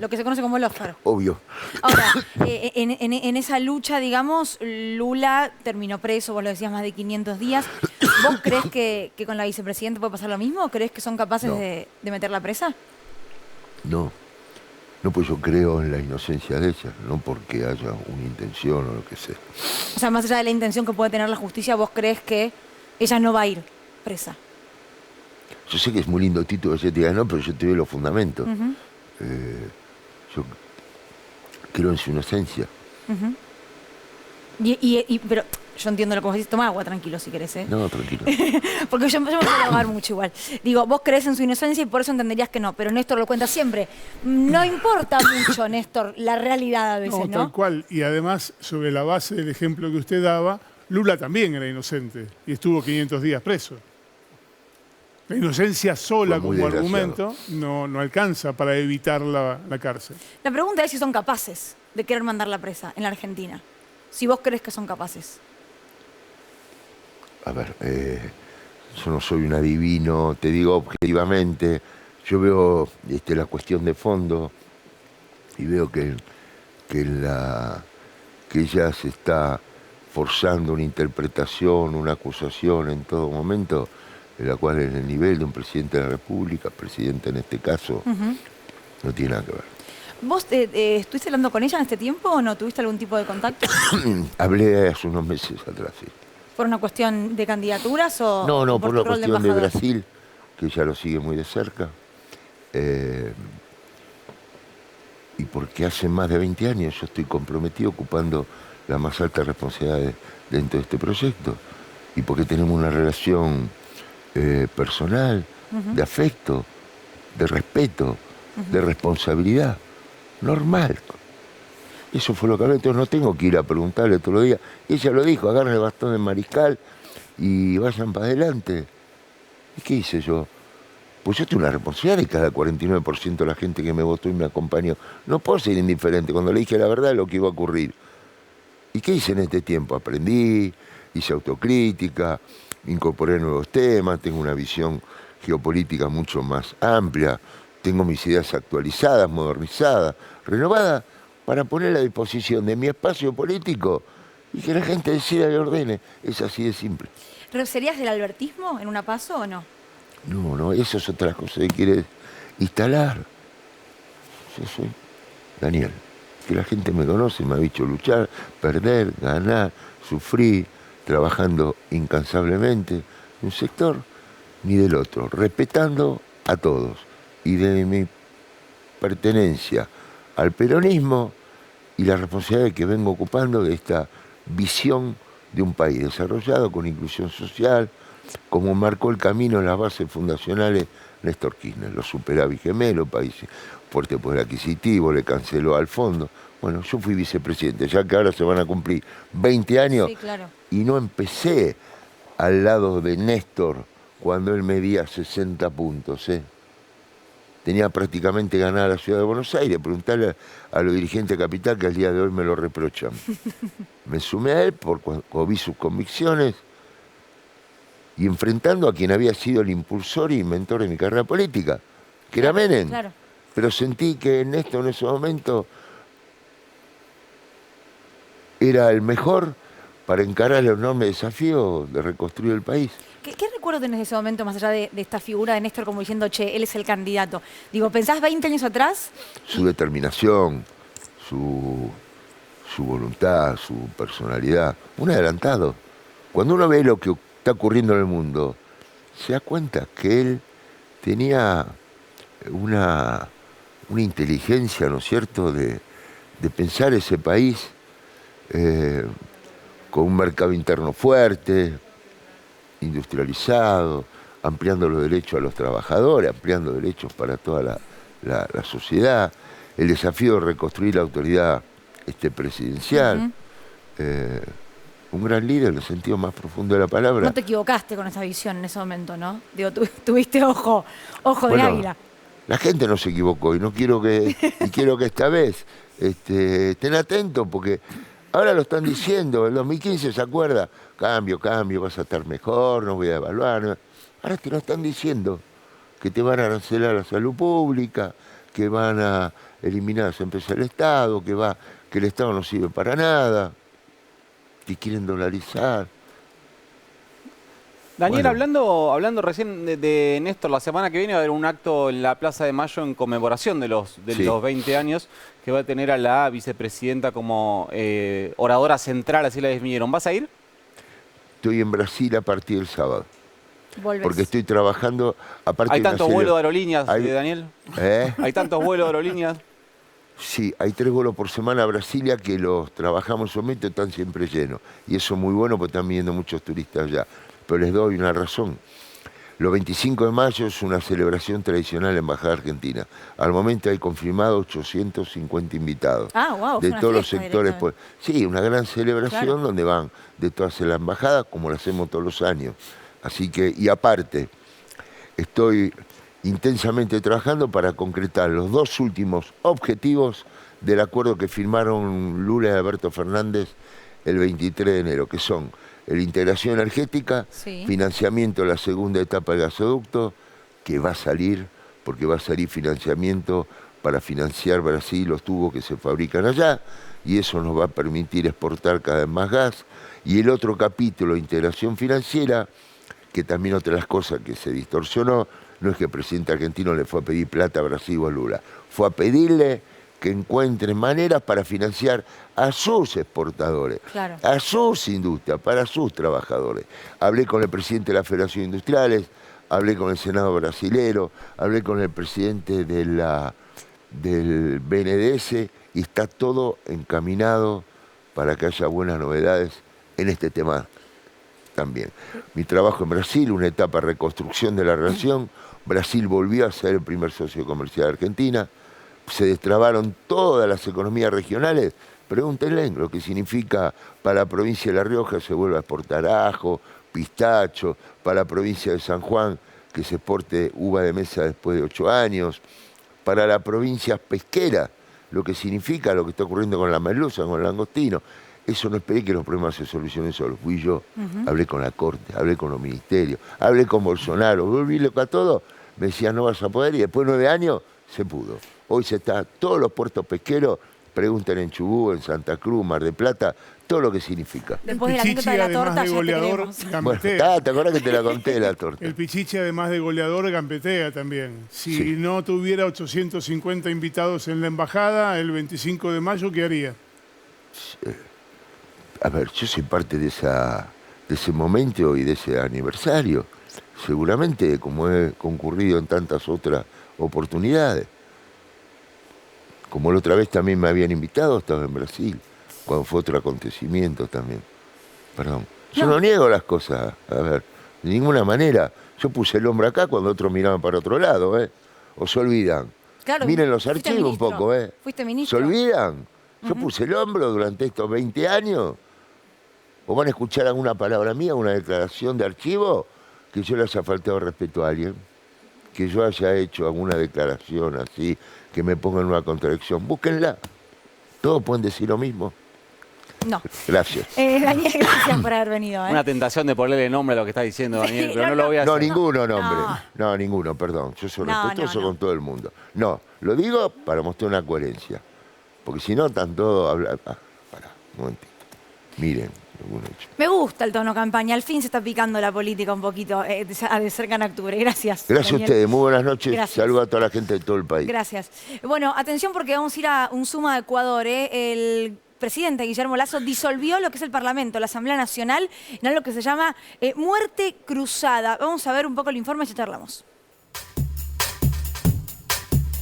Lo que se conoce como lawfare.
Obvio.
Ahora, en esa lucha, digamos, Lula terminó preso, vos lo decías, más de 500 días. ¿Vos crees que con la vicepresidenta puede pasar lo mismo? ¿O crees que son capaces de meterla presa?
No, pues yo creo en la inocencia de ella, no porque haya una intención o lo que sea.
O sea, más allá de la intención que puede tener la justicia, ¿vos crees que ella no va a ir presa?
Yo sé que es muy lindo título, que te diga no, pero yo te doy los fundamentos. Yo creo en su inocencia.
Pero yo entiendo lo que vos decís. Toma agua, tranquilo, si querés, ¿eh?
No, tranquilo.
Porque yo me puedo ahogar mucho igual. Digo, vos creés en su inocencia y por eso entenderías que no. Pero Néstor lo cuenta siempre. No importa mucho, Néstor, la realidad a veces, ¿no?
Tal cual. Y además, sobre la base del ejemplo que usted daba, Lula también era inocente y estuvo 500 días preso. La inocencia sola como argumento no alcanza para evitar la cárcel.
La pregunta es si son capaces de querer mandarla presa en la Argentina. Si vos crees que son capaces.
A ver, yo no soy un adivino, te digo objetivamente, yo veo la cuestión de fondo y veo que ella se está forzando una interpretación, una acusación en todo momento, en la cual en el nivel de un presidente de la República, presidente en este caso, no tiene nada que ver.
¿Vos estuviste hablando con ella en este tiempo o no? ¿Tuviste algún tipo de contacto?
Hablé hace unos meses atrás, sí.
¿Por una cuestión de candidaturas o
No, por
tu
una
rol
cuestión de
embajador?
Brasil, que ella lo sigue muy de cerca. Y porque hace más de 20 años yo estoy comprometido ocupando la más alta responsabilidad dentro de este proyecto. Y porque tenemos una relación personal, de afecto, de respeto, de responsabilidad, normal. Eso fue lo que hablé, entonces no tengo que ir a preguntarle todos los días. Ella lo dijo, agarren el bastón de mariscal y vayan para adelante. ¿Y qué hice yo? Pues yo tengo una responsabilidad de cada 49% de la gente que me votó y me acompañó. No puedo ser indiferente cuando le dije la verdad de lo que iba a ocurrir. ¿Y qué hice en este tiempo? Aprendí, hice autocrítica, incorporé nuevos temas, tengo una visión geopolítica mucho más amplia, tengo mis ideas actualizadas, modernizadas, renovadas, para poner a disposición de mi espacio político y que la gente decida y ordene. Es así de simple.
¿Serías del albertismo en una PASO o no?
No, eso es otra cosa que quiere instalar. Yo soy Daniel, que la gente me conoce, me ha dicho luchar, perder, ganar, sufrir, trabajando incansablemente de un sector ni del otro, respetando a todos. Y de mi pertenencia al peronismo y la responsabilidad que vengo ocupando de esta visión de un país desarrollado con inclusión social, como marcó el camino en las bases fundacionales Néstor Kirchner. Lo superaba Gemelo, país fuerte poder adquisitivo, le canceló al fondo. Bueno, yo fui vicepresidente, ya que ahora se van a cumplir 20 años
Sí, claro.
y no empecé al lado de Néstor cuando él medía 60 puntos. Tenía prácticamente ganada la ciudad de Buenos Aires. Preguntarle a los dirigentes de Capital que al día de hoy me lo reprochan. Me sumé a él porque vi sus convicciones y enfrentando a quien había sido el impulsor y mentor de mi carrera política, que era Menem.
Claro.
Pero sentí que Néstor en ese momento era el mejor para encarar el enorme desafío de reconstruir el país.
¿Qué recuerdo tenés de ese momento, más allá de esta figura de Néstor como diciendo, che, él es el candidato? Digo, ¿pensás 20 años atrás?
Su determinación, su voluntad, su personalidad. Un adelantado. Cuando uno ve lo que está ocurriendo en el mundo, se da cuenta que él tenía una inteligencia, ¿no es cierto?, de pensar ese país con un mercado interno fuerte, industrializado, ampliando los derechos a los trabajadores, ampliando derechos para toda la sociedad, el desafío de reconstruir la autoridad presidencial. Un gran líder en el sentido más profundo de la palabra.
No te equivocaste con esa visión en ese momento, ¿no? Digo, tuviste ojo de
Bueno,
águila.
La gente no se equivocó y quiero que esta vez estén atentos porque ahora lo están diciendo. En 2015 se acuerda, cambio, vas a estar mejor, no voy a evaluar. Ahora te lo están diciendo, que te van a arancelar la salud pública, que van a eliminar las empresas del Estado, que el Estado no sirve para nada, que quieren dolarizar.
Daniel,
Bueno.
hablando recién de Néstor, la semana que viene va a haber un acto en la Plaza de Mayo en conmemoración de los 20 años que va a tener a la vicepresidenta como oradora central, así la definieron. ¿Vas a ir?
Estoy en Brasil a partir del sábado.
Volvés.
Porque estoy trabajando... Aparte
¿Hay tantos vuelos de aerolíneas,
hay-
Daniel?
¿Eh?
¿Hay tantos vuelos de aerolíneas?
Sí, hay 3 vuelos por semana a Brasilia que los trabajamos en su momento, están siempre llenos. Y eso es muy bueno porque están viniendo muchos turistas allá. Pero les doy una razón. Los 25 de mayo es una celebración tradicional en la Embajada Argentina. Al momento hay confirmados 850 invitados.
Ah, wow,
de
es una
todos los
fiesta
sectores.
directamente.
Sí, una gran celebración
Claro.
donde van de todas las embajadas, como lo hacemos todos los años. Así que, y aparte, estoy intensamente trabajando para concretar los 2 últimos objetivos del acuerdo que firmaron Lula y Alberto Fernández el 23 de enero, que son la integración energética,
Sí.
financiamiento de la segunda etapa del gasoducto, que va a salir, porque va a salir financiamiento para financiar Brasil los tubos que se fabrican allá, y eso nos va a permitir exportar cada vez más gas. Y el otro capítulo, integración financiera, que también otra de las cosas que se distorsionó, no es que el presidente argentino le fue a pedir plata a Brasil o a Lula, fue a pedirle que encuentren maneras para financiar a sus exportadores,
Claro.
a sus industrias, para sus trabajadores. Hablé con el presidente de la Federación de Industriales, hablé con el Senado brasilero, hablé con el presidente del BNDES y está todo encaminado para que haya buenas novedades en este tema también. Mi trabajo en Brasil, una etapa de reconstrucción de la relación. Brasil volvió a ser el primer socio comercial de Argentina. Se destrabaron todas las economías regionales. Pregúntenle lo que significa para la provincia de La Rioja se vuelve a exportar ajo, pistacho, para la provincia de San Juan que se exporte uva de mesa después de 8 años, para la provincia pesquera, lo que significa lo que está ocurriendo con la merluza, con el langostino. Eso no esperé que los problemas se solucionen solos. Fui yo, hablé con la Corte, hablé con los ministerios, hablé con Bolsonaro, volví loco a todo. Me decían, no vas a poder, y después de 9 años se pudo. Hoy se está, todos los puertos pesqueros, pregunten en Chubut, en Santa Cruz, Mar del Plata, todo lo que significa.
Después de la anécdota de la torta, ya te
goleador,
queremos.
Bueno,
gambetea.
¿te acordás que te la conté la torta?
El Pichichi, además de goleador, gambetea también. Si
Sí.
no tuviera 850 invitados en la embajada, el 25 de mayo, ¿qué haría?
A ver, yo soy parte de ese momento y de ese aniversario. Seguramente, como he concurrido en tantas otras oportunidades. Como la otra vez también me habían invitado, estaba en Brasil, cuando fue otro acontecimiento también. Perdón. Yo no niego las cosas. A ver, De ninguna manera. Yo puse el hombro acá cuando otros miraban para otro lado, o se olvidan.
Claro,
Miren los
fuiste
archivos un
ministro.
poco,
Fuiste ministro.
¿Se olvidan? Yo puse el hombro durante estos 20 años. ¿O van a escuchar alguna palabra mía, una declaración de archivo? Que yo le haya faltado respeto a alguien. Que yo haya hecho alguna declaración así, que me ponga en una contradicción. Búsquenla. Todos pueden decir lo mismo.
No.
Gracias.
Daniel, gracias por haber venido.
Una tentación de ponerle nombre a lo que está diciendo Daniel, pero no lo voy a hacer.
No, ninguno nombre. No, ninguno, perdón. Yo soy respetuoso con todo el mundo. No, lo digo para mostrar una coherencia. Porque si no, están todos hablando. Pará, un momentito. Miren.
Me gusta el tono campaña. Al fin se está picando la política un poquito de cerca en octubre. Gracias.
Gracias
Daniel.
a ustedes. Muy buenas noches.
Gracias.
Saludos a toda la gente de todo el país.
Gracias. Bueno, atención porque vamos a ir a un suma de Ecuador. El presidente Guillermo Lasso disolvió lo que es el Parlamento, la Asamblea Nacional, en algo que se llama muerte cruzada. Vamos a ver un poco el informe y ya charlamos.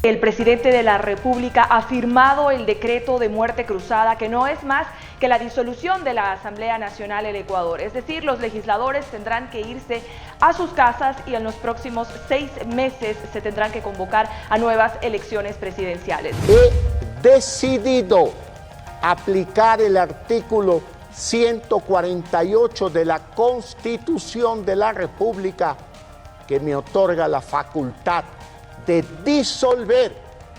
El presidente de la República ha firmado el decreto de muerte cruzada, que no es más que la disolución de la Asamblea Nacional del Ecuador. Es decir, los legisladores tendrán que irse a sus casas y en los próximos 6 meses se tendrán que convocar a nuevas elecciones presidenciales.
He decidido aplicar el artículo 148 de la Constitución de la República, que me otorga la facultad de disolver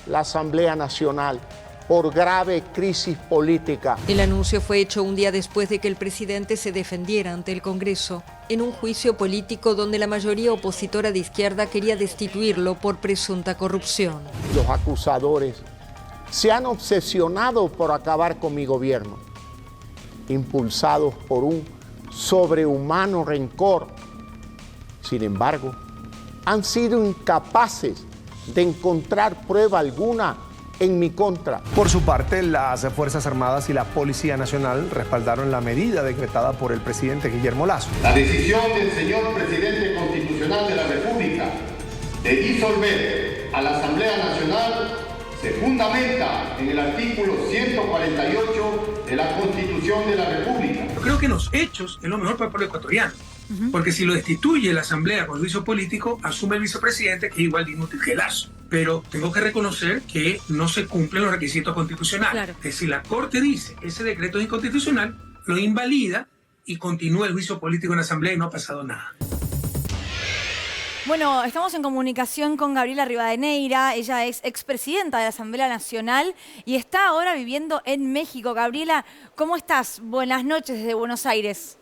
la Asamblea Nacional por grave crisis política.
El anuncio fue hecho un día después de que el presidente se defendiera ante el Congreso en un juicio político donde la mayoría opositora de izquierda quería destituirlo por presunta corrupción.
Los acusadores se han obsesionado por acabar con mi gobierno, impulsados por un sobrehumano rencor. Sin embargo, han sido incapaces de encontrar prueba alguna en mi contra.
Por su parte, las Fuerzas Armadas y la Policía Nacional respaldaron la medida decretada por el presidente Guillermo Lasso.
La decisión del señor presidente constitucional de la República de disolver a la Asamblea Nacional se fundamenta en el artículo 148 de la Constitución de la República.
Yo creo que en los hechos es lo mejor para el pueblo ecuatoriano. Porque si lo destituye la Asamblea con juicio político, asume el vicepresidente, que es igual de inútil que Lasso. Pero tengo que reconocer que no se cumplen los requisitos constitucionales. Claro. Es decir, la Corte dice ese decreto es inconstitucional, lo invalida y continúa el juicio político en la Asamblea y no ha pasado nada.
Bueno, estamos en comunicación con Gabriela Rivadeneira. Ella es expresidenta de la Asamblea Nacional y está ahora viviendo en México. Gabriela, ¿cómo estás? Buenas noches desde Buenos Aires.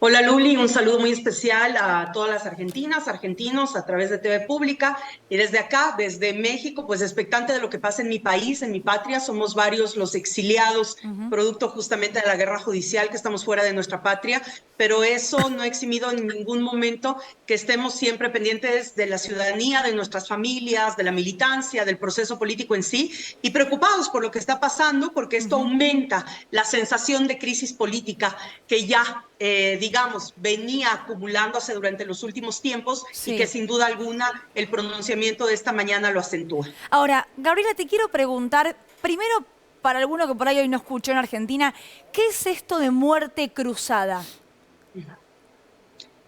Hola Luli, un saludo muy especial a todas las argentinas, argentinos a través de TV Pública y desde acá, desde México, pues expectante de lo que pasa en mi país, en mi patria. Somos varios los exiliados, producto justamente de la guerra judicial, que estamos fuera de nuestra patria, pero eso no ha eximido en ningún momento que estemos siempre pendientes de la ciudadanía, de nuestras familias, de la militancia, del proceso político en sí y preocupados por lo que está pasando porque esto aumenta la sensación de crisis política que ya digamos, venía acumulándose durante los últimos tiempos y que sin duda alguna el pronunciamiento de esta mañana lo acentúa.
Ahora, Gabriela, te quiero preguntar, primero para alguno que por ahí hoy no escuchó en Argentina, ¿qué es esto de muerte cruzada?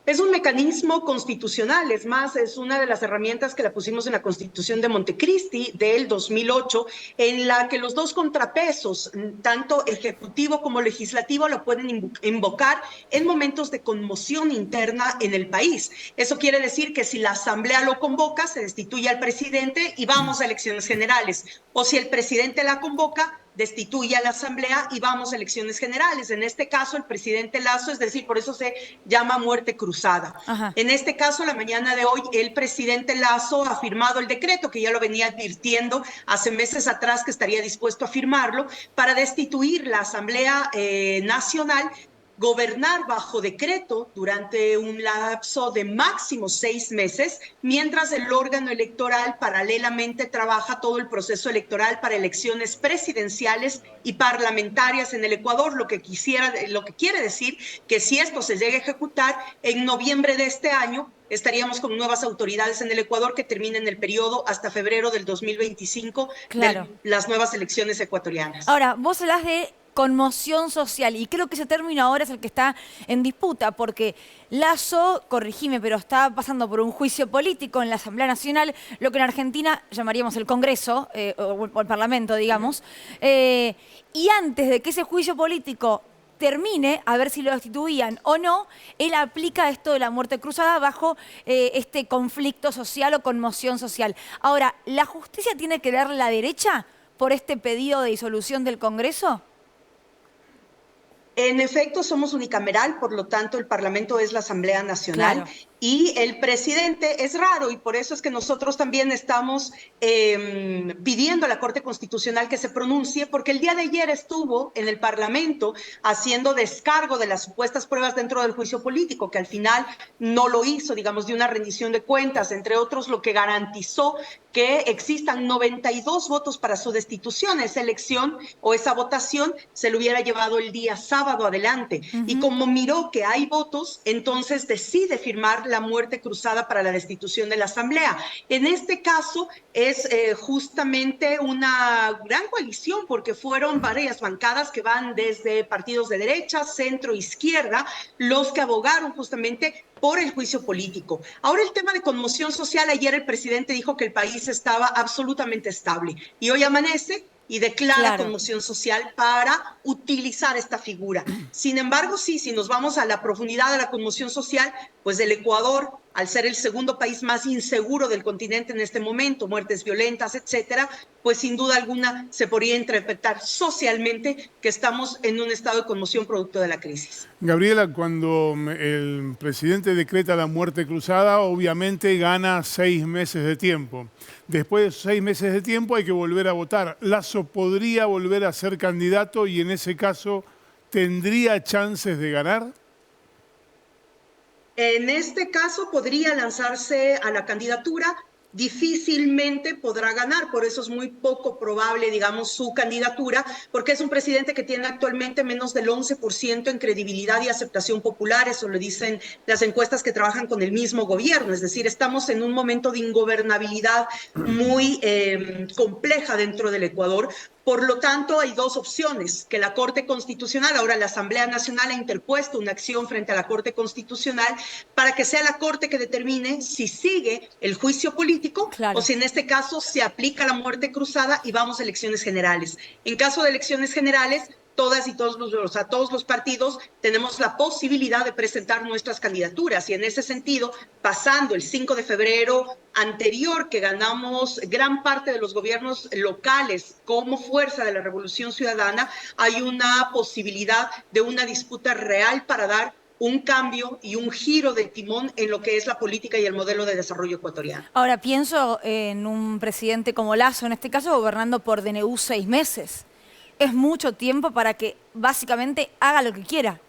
Es un mecanismo constitucional, es más, es una de las herramientas que la pusimos en la Constitución de Montecristi del 2008, en la que los dos contrapesos, tanto ejecutivo como legislativo, lo pueden invocar en momentos de conmoción interna en el país. Eso quiere decir que si la Asamblea lo convoca, se destituye al presidente y vamos a elecciones generales. O si el presidente la convoca, destituye a la Asamblea y vamos a elecciones generales. En este caso, el presidente Lasso, es decir, por eso se llama muerte cruzada. Ajá. En este caso, la mañana de hoy, el presidente Lasso ha firmado el decreto, que ya lo venía advirtiendo hace meses atrás que estaría dispuesto a firmarlo, para destituir la Asamblea Nacional, gobernar bajo decreto durante un lapso de máximo 6 meses, mientras el órgano electoral paralelamente trabaja todo el proceso electoral para elecciones presidenciales y parlamentarias en el Ecuador, lo que quiere decir que si esto se llega a ejecutar en noviembre de este año, estaríamos con nuevas autoridades en el Ecuador que terminen el periodo hasta febrero del 2025
Claro.
de las nuevas elecciones ecuatorianas.
Ahora, vos hablás de conmoción social y creo que ese término ahora es el que está en disputa porque Lasso, corregime, pero está pasando por un juicio político en la Asamblea Nacional, lo que en Argentina llamaríamos el Congreso o el Parlamento, digamos, y antes de que ese juicio político termine, a ver si lo destituían o no, él aplica esto de la muerte cruzada bajo este conflicto social o conmoción social. Ahora, ¿la justicia tiene que dar la derecha por este pedido de disolución del Congreso?
En efecto, somos unicameral, por lo tanto, el Parlamento es la Asamblea Nacional.
Claro.
Y el presidente es raro y por eso es que nosotros también estamos pidiendo a la Corte Constitucional que se pronuncie, porque el día de ayer estuvo en el Parlamento haciendo descargo de las supuestas pruebas dentro del juicio político, que al final no lo hizo, digamos, de una rendición de cuentas, entre otros, lo que garantizó que existan 92 votos para su destitución. Esa elección o esa votación se lo hubiera llevado el día sábado adelante. Y como miró que hay votos, entonces decide firmar la muerte cruzada para la destitución de la Asamblea. En este caso es justamente una gran coalición porque fueron varias bancadas que van desde partidos de derecha, centro, izquierda, los que abogaron justamente por el juicio político. Ahora el tema de conmoción social, ayer el presidente dijo que el país estaba absolutamente estable y hoy amanece y declara conmoción social para utilizar esta figura. Sin embargo, sí, si nos vamos a la profundidad de la conmoción social, pues el Ecuador, al ser el segundo país más inseguro del continente en este momento, muertes violentas, etcétera, pues sin duda alguna se podría interpretar socialmente que estamos en un estado de conmoción producto de la crisis.
Gabriela, cuando el presidente decreta la muerte cruzada, obviamente gana 6 meses de tiempo. Después de esos 6 meses de tiempo hay que volver a votar. Lasso podría volver a ser candidato y en ese caso, ¿tendría chances de ganar?
En este caso podría lanzarse a la candidatura, difícilmente podrá ganar, por eso es muy poco probable, digamos, su candidatura, porque es un presidente que tiene actualmente menos del 11% en credibilidad y aceptación popular, eso lo dicen las encuestas que trabajan con el mismo gobierno, es decir, estamos en un momento de ingobernabilidad muy compleja dentro del Ecuador. Por lo tanto, hay dos opciones, que la Corte Constitucional, ahora la Asamblea Nacional ha interpuesto una acción frente a la Corte Constitucional para que sea la Corte que determine si sigue el juicio político o si en este caso se aplica la muerte cruzada y vamos a elecciones generales. En caso de elecciones generales, todas y todos los partidos tenemos la posibilidad de presentar nuestras candidaturas y en ese sentido, pasando el 5 de febrero anterior que ganamos gran parte de los gobiernos locales como fuerza de la Revolución Ciudadana, hay una posibilidad de una disputa real para dar un cambio y un giro de timón en lo que es la política y el modelo de desarrollo ecuatoriano.
Ahora pienso en un presidente como Lasso, en este caso gobernando por DNU 6 meses. Es mucho tiempo para que básicamente haga lo que quiera.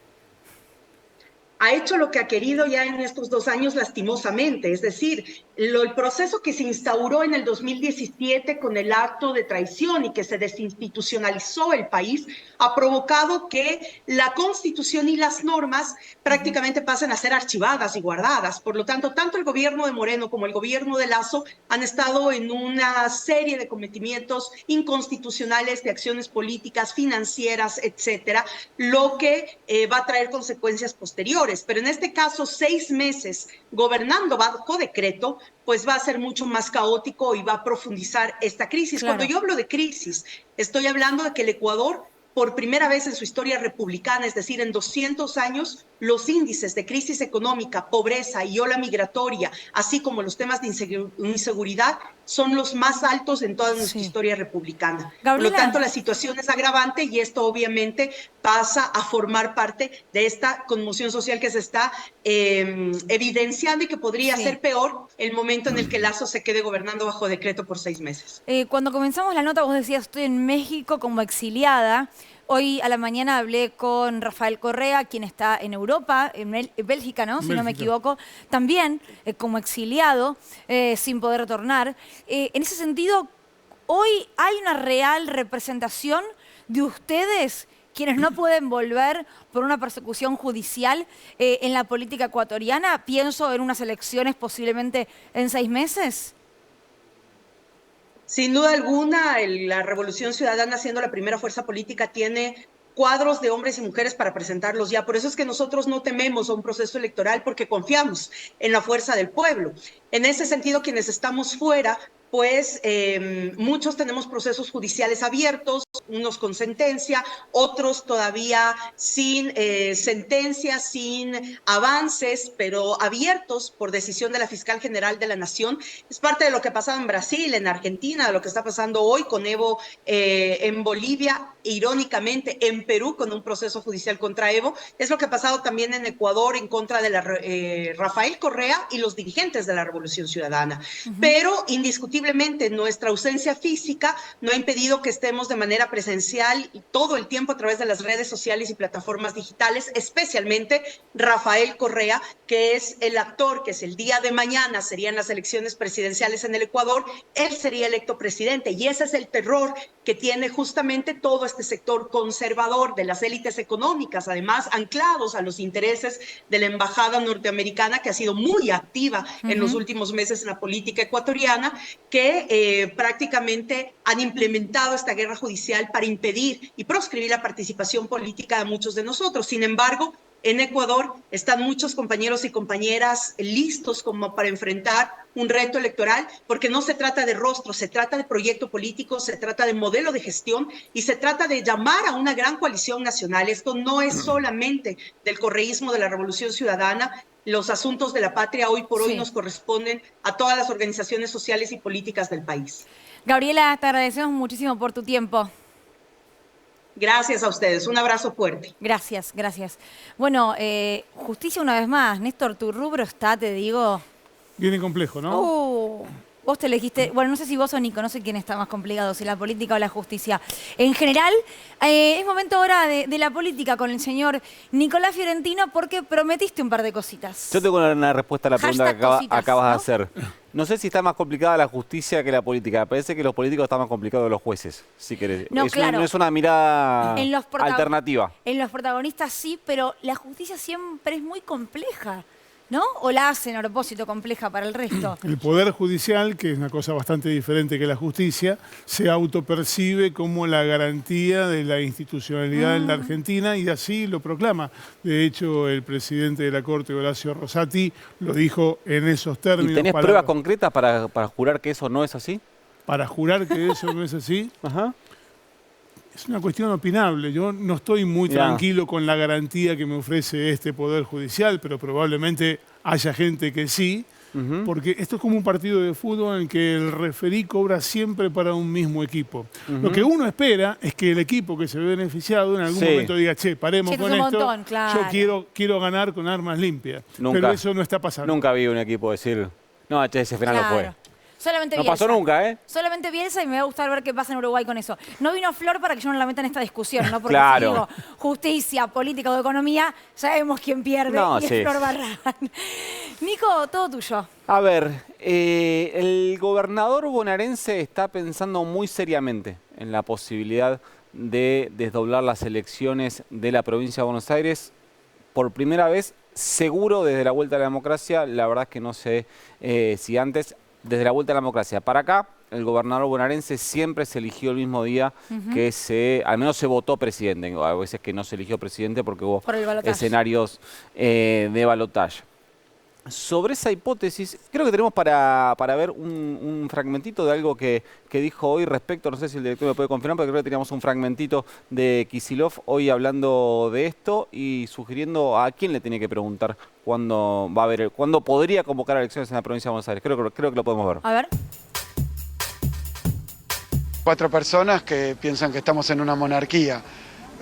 Ha hecho lo que ha querido ya en estos 2 años lastimosamente, es decir, el proceso que se instauró en el 2017 con el acto de traición y que se desinstitucionalizó el país ha provocado que la Constitución y las normas prácticamente pasen a ser archivadas y guardadas. Por lo tanto, tanto el gobierno de Moreno como el gobierno de Lasso han estado en una serie de cometimientos inconstitucionales de acciones políticas, financieras, etcétera, lo que va a traer consecuencias posteriores. Pero en este caso, 6 meses gobernando bajo decreto, pues va a ser mucho más caótico y va a profundizar esta crisis.
Claro.
Cuando yo hablo de crisis, estoy hablando de que el Ecuador, por primera vez en su historia republicana, es decir, en 200 años, los índices de crisis económica, pobreza y ola migratoria, así como los temas de inseguridad, son los más altos en toda nuestra historia republicana.
Gabriela.
Por lo tanto, la situación es agravante y esto obviamente pasa a formar parte de esta conmoción social que se está evidenciando y que podría ser peor el momento en el que Lasso se quede gobernando bajo decreto por 6 meses.
Cuando comenzamos la nota vos decías, estoy en México como exiliada. Hoy a la mañana hablé con Rafael Correa, quien está en Europa, en Bélgica, ¿no? Si no me equivoco, también como exiliado, sin poder retornar. En ese sentido, hoy hay una real representación de ustedes quienes no pueden volver por una persecución judicial en la política ecuatoriana? Pienso en unas elecciones posiblemente en 6 meses.
Sin duda alguna, la Revolución Ciudadana, siendo la primera fuerza política, tiene cuadros de hombres y mujeres para presentarlos ya. Por eso es que nosotros no tememos a un proceso electoral, porque confiamos en la fuerza del pueblo. En ese sentido, quienes estamos fuera, pues muchos tenemos procesos judiciales abiertos, unos con sentencia, otros todavía sin sentencia, sin avances, pero abiertos por decisión de la Fiscal General de la Nación. Es parte de lo que ha pasado en Brasil, en Argentina, de lo que está pasando hoy con Evo en Bolivia, irónicamente en Perú con un proceso judicial contra Evo. Es lo que ha pasado también en Ecuador en contra de Rafael Correa y los dirigentes de la Revolución Ciudadana. Pero indiscutiblemente nuestra ausencia física no ha impedido que estemos de manera presencial todo el tiempo a través de las redes sociales y plataformas digitales, especialmente Rafael Correa, que es el actor que es el día de mañana, serían las elecciones presidenciales en el Ecuador, él sería electo presidente, y ese es el terror que tiene justamente todo este sector conservador de las élites económicas, además anclados a los intereses de la embajada norteamericana, que ha sido muy activa en los últimos meses en la política ecuatoriana, que prácticamente han implementado esta guerra judicial para impedir y proscribir la participación política de muchos de nosotros. Sin embargo, en Ecuador están muchos compañeros y compañeras listos como para enfrentar un reto electoral, porque no se trata de rostro, se trata de proyecto político, se trata de modelo de gestión y se trata de llamar a una gran coalición nacional. Esto no es solamente del correísmo de la Revolución Ciudadana. Los asuntos de la patria hoy por hoy nos corresponden a todas las organizaciones sociales y políticas del país.
Gabriela, te agradecemos muchísimo por tu tiempo.
Gracias a ustedes. Un abrazo fuerte.
Gracias, gracias. Bueno, justicia una vez más. Néstor, tu rubro está, te digo...
Viene complejo, ¿no?
Vos te elegiste, bueno, no sé si vos o Nico, no sé quién está más complicado, si la política o la justicia. En general, es momento ahora de la política con el señor Nicolás Fiorentino, porque prometiste un par de cositas.
Yo tengo una respuesta a la pregunta que acabas de hacer.
¿no?
No sé si está más complicada la justicia que la política. Me parece que los políticos están más complicados que los jueces, si querés.
No, claro.
No es una mirada
en los
alternativa.
En los protagonistas sí, pero la justicia siempre es muy compleja, ¿no? ¿O la hacen a propósito compleja para el resto?
El Poder Judicial, que es una cosa bastante diferente que la justicia, se autopercibe como la garantía de la institucionalidad en la Argentina y así lo proclama. De hecho, el presidente de la Corte, Horacio Rosati, lo dijo en esos términos.
¿Y tenés pruebas concretas para jurar que eso no es así?
Para jurar que eso no es así. Ajá. Es una cuestión opinable. Yo no estoy muy tranquilo con la garantía que me ofrece este Poder Judicial, pero probablemente haya gente que sí, porque esto es como un partido de fútbol en el que el referí cobra siempre para un mismo equipo. Lo que uno espera es que el equipo que se ve beneficiado en algún momento diga, che, paremos con esto, montón, claro. Yo quiero ganar con armas limpias. Pero eso no está pasando.
Nunca vi un equipo decir, no, che, ese final no fue.
Solamente
no
Bielsa.
pasó nunca, ¿eh?
Solamente Bielsa, y me va a gustar ver qué pasa en Uruguay con eso. No vino Flor para que yo no la meta en esta discusión, ¿no? Porque si digo justicia, política o economía, sabemos quién pierde y es Flor Barragán. Nico, todo tuyo.
A ver, el gobernador bonaerense está pensando muy seriamente en la posibilidad de desdoblar las elecciones de la provincia de Buenos Aires. Por primera vez, seguro desde la vuelta a la democracia, la verdad es que no sé si antes... Desde la vuelta a la democracia para acá, el gobernador bonaerense siempre se eligió el mismo día que al menos se votó presidente. A veces que no se eligió presidente porque hubo escenarios de balotaje. Sobre esa hipótesis, creo que tenemos para ver un fragmentito de algo que dijo hoy respecto, no sé si el director me puede confirmar, pero creo que teníamos un fragmentito de Kicillof hoy hablando de esto y sugiriendo a quién le tenía que preguntar cuándo podría convocar elecciones en la provincia de Buenos Aires. Creo que lo podemos ver.
A ver.
4 personas que piensan que estamos en una monarquía,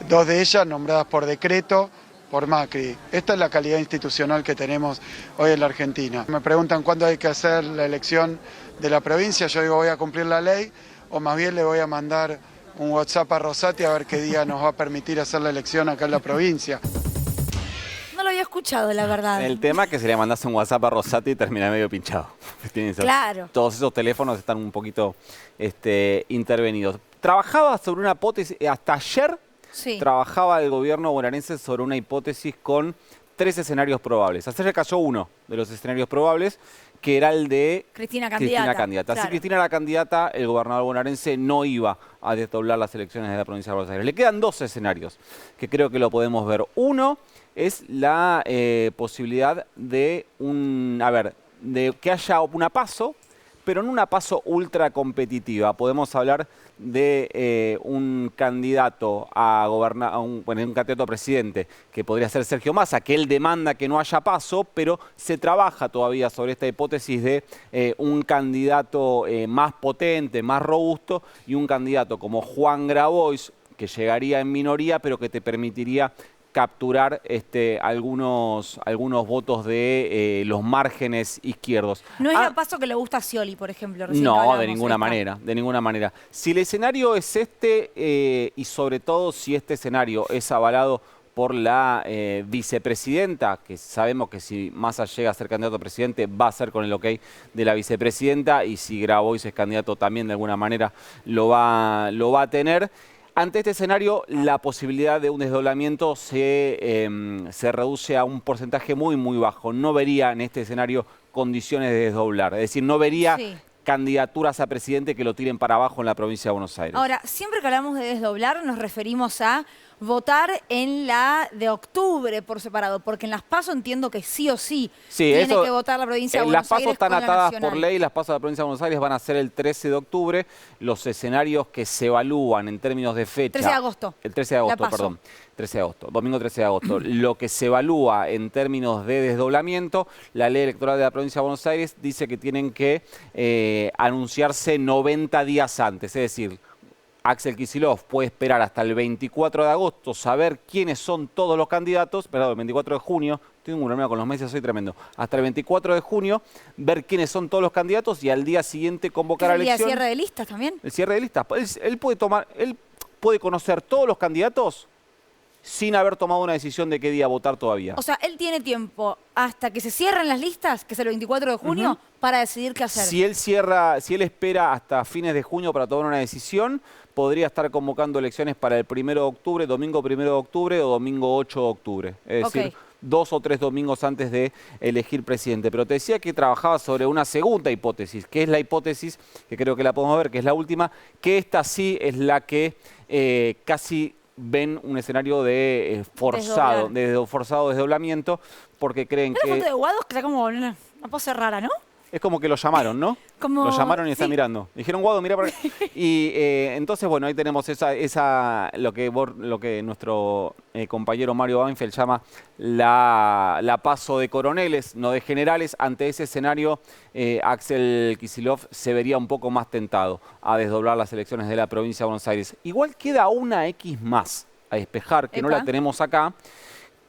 2 de ellas nombradas por decreto por Macri. Esta es la calidad institucional que tenemos hoy en la Argentina. Me preguntan cuándo hay que hacer la elección de la provincia, yo digo voy a cumplir la ley, o más bien le voy a mandar un WhatsApp a Rosati a ver qué día nos va a permitir hacer la elección acá en la provincia.
No lo había escuchado, la verdad.
El tema es que si le mandás un WhatsApp a Rosati termina medio pinchado.
Claro.
Todos esos teléfonos están un poquito intervenidos. Trabajaba sobre una hipótesis hasta ayer trabajaba el gobierno bonaerense sobre una hipótesis con 3 escenarios probables. Ayer cayó uno de los escenarios probables, que era el de
Cristina candidata.
Claro. Si Cristina era candidata, el gobernador bonaerense no iba a desdoblar las elecciones de la provincia de Buenos Aires. Le quedan 2 escenarios que creo que lo podemos ver. Uno es la posibilidad de de que haya una PASO, pero no una PASO ultra competitiva. Podemos hablar de un candidato a gobernar, un candidato a presidente, que podría ser Sergio Massa, que él demanda que no haya PASO, pero se trabaja todavía sobre esta hipótesis de un candidato más potente, más robusto, y un candidato como Juan Grabois, que llegaría en minoría, pero que te permitiría capturar algunos votos de los márgenes izquierdos.
No es la PASO que le gusta a Scioli, por ejemplo.
No, de ninguna manera. Si el escenario es y sobre todo si este escenario es avalado por la vicepresidenta, que sabemos que si Massa llega a ser candidato a presidente va a ser con el ok de la vicepresidenta, y si Grabois es candidato también de alguna manera lo va a tener. Ante este escenario, la posibilidad de un desdoblamiento se reduce a un porcentaje muy, muy bajo. No vería en este escenario condiciones de desdoblar. Es decir, no vería candidaturas a presidente que lo tiren para abajo en la provincia de Buenos Aires.
Ahora, siempre que hablamos de desdoblar, nos referimos a votar en la de octubre por separado, porque en las PASO entiendo que sí o sí tiene que votar la provincia de Buenos Aires.
Las PASO están atadas por ley, las PASO de la provincia de Buenos Aires van a ser el 13 de octubre. Los escenarios que se evalúan en términos de fecha...
13 de agosto.
El 13 de agosto, perdón. 13 de agosto, domingo 13 de agosto. Lo que se evalúa en términos de desdoblamiento, la ley electoral de la provincia de Buenos Aires dice que tienen que anunciarse 90 días antes, es decir... Axel Kicillof puede esperar hasta el 24 de agosto, saber quiénes son todos los candidatos, perdón, el 24 de junio, tengo un problema con los meses, soy tremendo, hasta el 24 de junio, ver quiénes son todos los candidatos y al día siguiente convocar a elección.
¿El cierre de listas también?
El cierre de listas. Él puede conocer todos los candidatos sin haber tomado una decisión de qué día votar todavía.
O sea, él tiene tiempo hasta que se cierren las listas, que es el 24 de junio, para decidir qué hacer.
Si él espera hasta fines de junio para tomar una decisión, podría estar convocando elecciones para el 1 de octubre, domingo 1 de octubre o domingo 8 de octubre. Es decir, 2 o 3 domingos antes de elegir presidente. Pero te decía que trabajaba sobre una segunda hipótesis, que es la hipótesis, que creo que la podemos ver, que es la última, que esta sí es la que casi ven un escenario de forzado desdoblamiento, porque creen que...
La foto de Guados que está como una pose rara, ¿no?
Es como que lo llamaron, ¿no? Lo llamaron y está mirando. Dijeron, Guado, mira para acá. Y entonces, bueno, ahí tenemos lo que nuestro compañero Mario Banfield llama la PASO de coroneles, no de generales. Ante ese escenario, Axel Kicillof se vería un poco más tentado a desdoblar las elecciones de la provincia de Buenos Aires. Igual queda una X más a despejar, que no la tenemos acá,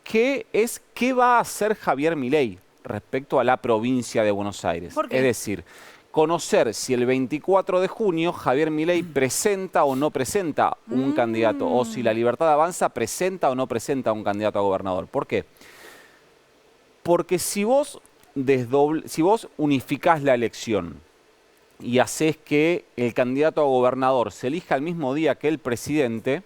que es qué va a hacer Javier Milei respecto a la provincia de Buenos Aires.
¿Por qué?
Es decir, conocer si el 24 de junio Javier Milei presenta o no presenta un candidato, o si la Libertad Avanza presenta o no presenta un candidato a gobernador. ¿Por qué? Porque si vos unificás la elección y haces que el candidato a gobernador se elija el mismo día que el presidente,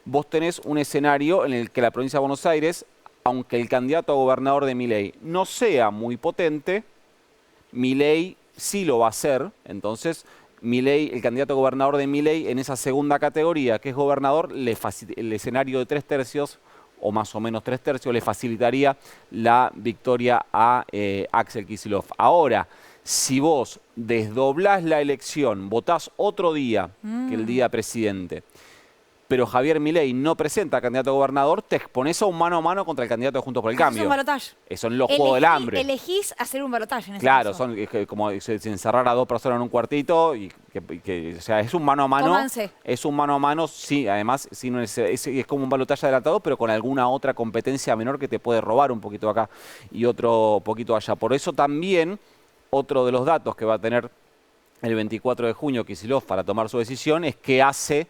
vos tenés un escenario en el que la provincia de Buenos Aires, aunque el candidato a gobernador de Milei no sea muy potente, Milei sí lo va a hacer. Entonces, Milei, el candidato a gobernador de Milei, en esa segunda categoría, que es gobernador, el escenario de 3/3, o más o menos 3/3, le facilitaría la victoria a Axel Kicillof. Ahora, si vos desdoblás la elección, votás otro día que el día presidente, pero Javier Milei no presenta candidato a gobernador, te exponés a un mano a mano contra el candidato de Juntos por el Cambio.
Es un balotaje.
Son los juegos del hambre.
Elegís hacer un balotaje en ese
Caso.
son
como si encerrar a 2 personas en un cuartito y o sea, es un mano a mano.
Tómanse.
Es un mano a mano, sí, además es como un balotaje adelantado, pero con alguna otra competencia menor que te puede robar un poquito acá y otro poquito allá. Por eso también, otro de los datos que va a tener el 24 de junio Kicillof para tomar su decisión es qué hace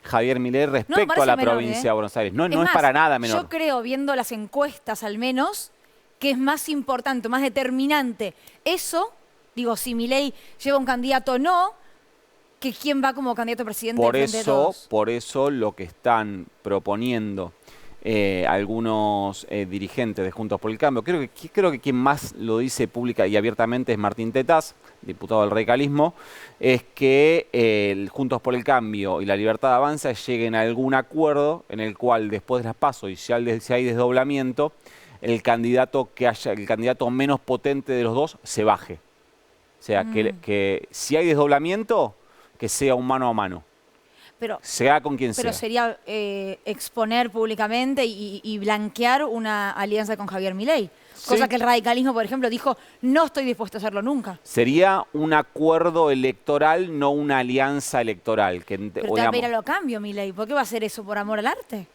Javier Milei respecto a la provincia de Buenos Aires. No es para nada menor.
Yo creo, viendo las encuestas al menos, que es más importante, más determinante eso, digo, si Milei lleva un candidato o no, que quién va como candidato a presidente de Frente de Todos.
Por eso lo que están proponiendo algunos dirigentes de Juntos por el Cambio, creo que quien más lo dice pública y abiertamente es Martín Tetaz, diputado del radicalismo, es que el Juntos por el Cambio y la Libertad Avanza lleguen a algún acuerdo en el cual después de las PASO y si hay desdoblamiento, el candidato menos potente de los dos se baje. O sea, que si hay desdoblamiento, que sea un mano a mano.
Pero,
sea con quien sea.
Pero sería exponer públicamente y blanquear una alianza con Javier Milei. Sí. Cosa que el radicalismo, por ejemplo, dijo, no estoy dispuesto a hacerlo nunca.
Sería un acuerdo electoral, no una alianza electoral.
Pero te va a pedir a lo cambio, Milei. ¿Por qué va a hacer eso? ¿Por amor al arte?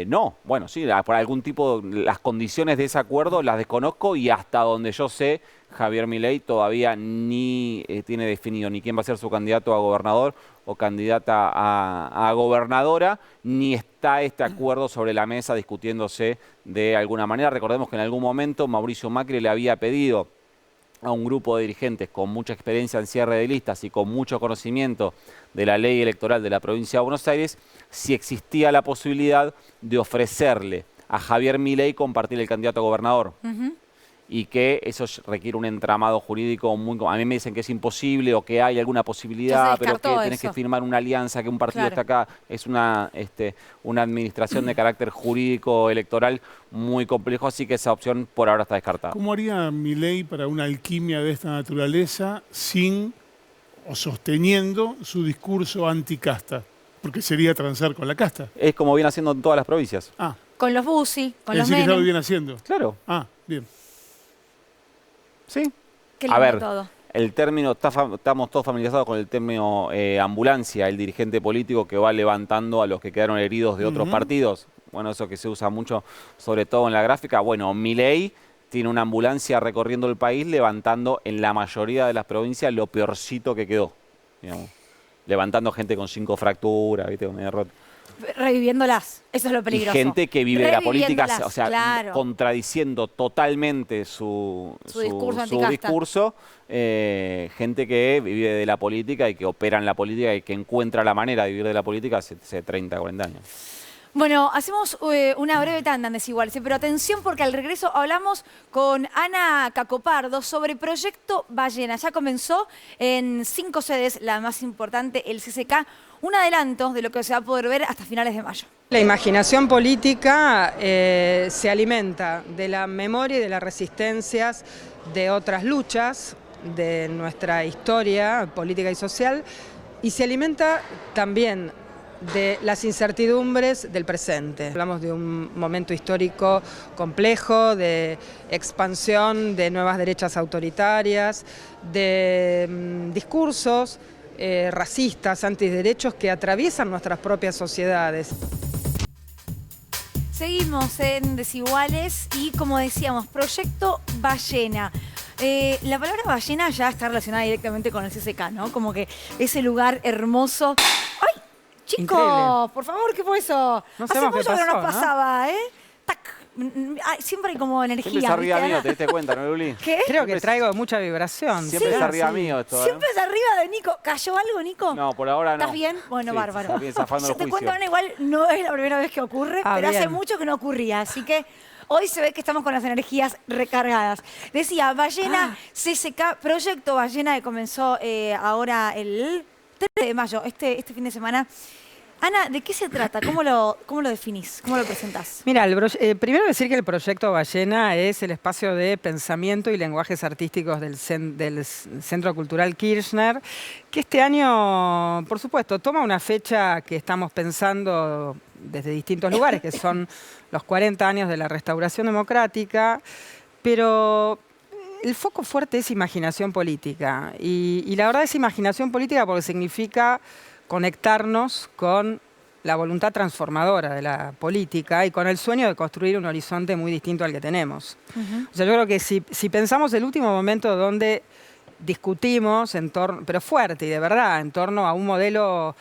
No, bueno, sí, por algún tipo, las condiciones de ese acuerdo las desconozco y hasta donde yo sé, Javier Milei todavía ni tiene definido ni quién va a ser su candidato a gobernador o candidata a gobernadora, ni está este acuerdo sobre la mesa discutiéndose de alguna manera. Recordemos que en algún momento Mauricio Macri le había pedido a un grupo de dirigentes con mucha experiencia en cierre de listas y con mucho conocimiento de la ley electoral de la provincia de Buenos Aires, si existía la posibilidad de ofrecerle a Javier Milei compartir el candidato a gobernador. Y que eso requiere un entramado jurídico muy... A mí me dicen que es imposible o que hay alguna posibilidad, pero que tenés que firmar una alianza, que un partido está acá. Es una administración de carácter jurídico electoral muy complejo, así que esa opción por ahora está descartada.
¿Cómo haría Milei para una alquimia de esta naturaleza sin o sosteniendo su discurso anticasta? Porque sería transar con la casta.
Es como viene haciendo en todas las provincias.
Con los Bussi, con los
Menem. ¿Es que ya lo viene haciendo?
Claro.
Bien.
Sí.
A ver, todo.
El término, estamos todos familiarizados con el término ambulancia, el dirigente político que va levantando a los que quedaron heridos de otros partidos. Bueno, eso que se usa mucho, sobre todo en la gráfica. Bueno, Milei tiene una ambulancia recorriendo el país, levantando en la mayoría de las provincias lo peorcito que quedó. Digamos. Levantando gente con 5 fracturas, ¿viste? Con medio roto.
Reviviéndolas, eso es lo peligroso.
Y gente que vive de la política, o sea, contradiciendo totalmente su discurso, gente que vive de la política y que opera en la política y que encuentra la manera de vivir de la política hace 30, 40 años.
Bueno, hacemos una breve tanda en Desiguales, pero atención porque al regreso hablamos con Ana Cacopardo sobre Proyecto Ballena. Ya comenzó en 5 sedes, la más importante, el CCK, un adelanto de lo que se va a poder ver hasta finales de mayo.
La imaginación política se alimenta de la memoria y de las resistencias de otras luchas de nuestra historia política y social y se alimenta también de las incertidumbres del presente. Hablamos de un momento histórico complejo, de expansión de nuevas derechas autoritarias, de discursos racistas, antiderechos que atraviesan nuestras propias sociedades.
Seguimos en Desiguales y, como decíamos, Proyecto Ballena. La palabra ballena ya está relacionada directamente con el CCK, ¿no? Como que ese lugar hermoso. ¡Ay! Chicos, increíble. Por favor, ¿qué fue eso? Hace mucho que no nos pasaba, ¿eh? ¡Tac! Siempre hay como energía.
Siempre es arriba mío, ¿te diste cuenta, no, Luli?
¿Qué? Creo que traigo mucha vibración.
Siempre es arriba mío esto.
Siempre es arriba de Nico. ¿Cayó algo, Nico?
No, por ahora no.
¿Estás bien? Bueno,
sí,
bárbaro.
Está bien zafando
Yo te cuento, Ana, igual no es la primera vez que ocurre, pero bien. Hace mucho que no ocurría, así que hoy se ve que estamos con las energías recargadas. Decía, Ballena, CCK, Proyecto Ballena, que comenzó ahora el 3 de mayo, este fin de semana. Ana, ¿de qué se trata? ¿Cómo lo definís? ¿Cómo lo presentás?
Mira, primero decir que el Proyecto Ballena es el espacio de pensamiento y lenguajes artísticos del Centro Cultural Kirchner, que este año, por supuesto, toma una fecha que estamos pensando desde distintos lugares, que son los 40 años de la Restauración Democrática, pero el foco fuerte es imaginación política. Y la verdad es imaginación política porque significa conectarnos con la voluntad transformadora de la política y con el sueño de construir un horizonte muy distinto al que tenemos. O sea, yo creo que si pensamos el último momento donde discutimos, pero fuerte y de verdad, en torno a un modelo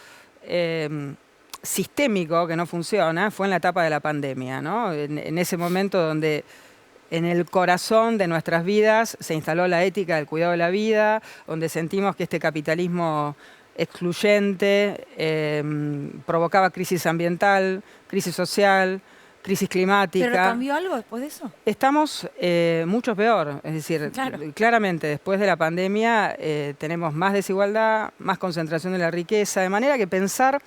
sistémico que no funciona, fue en la etapa de la pandemia, ¿no? En ese momento donde en el corazón de nuestras vidas se instaló la ética del cuidado de la vida, donde sentimos que este capitalismo excluyente provocaba crisis ambiental, crisis social, crisis climática.
¿Pero cambió algo después de eso?
Estamos mucho peor, es decir, claramente después de la pandemia tenemos más desigualdad, más concentración de la riqueza, de manera que pensar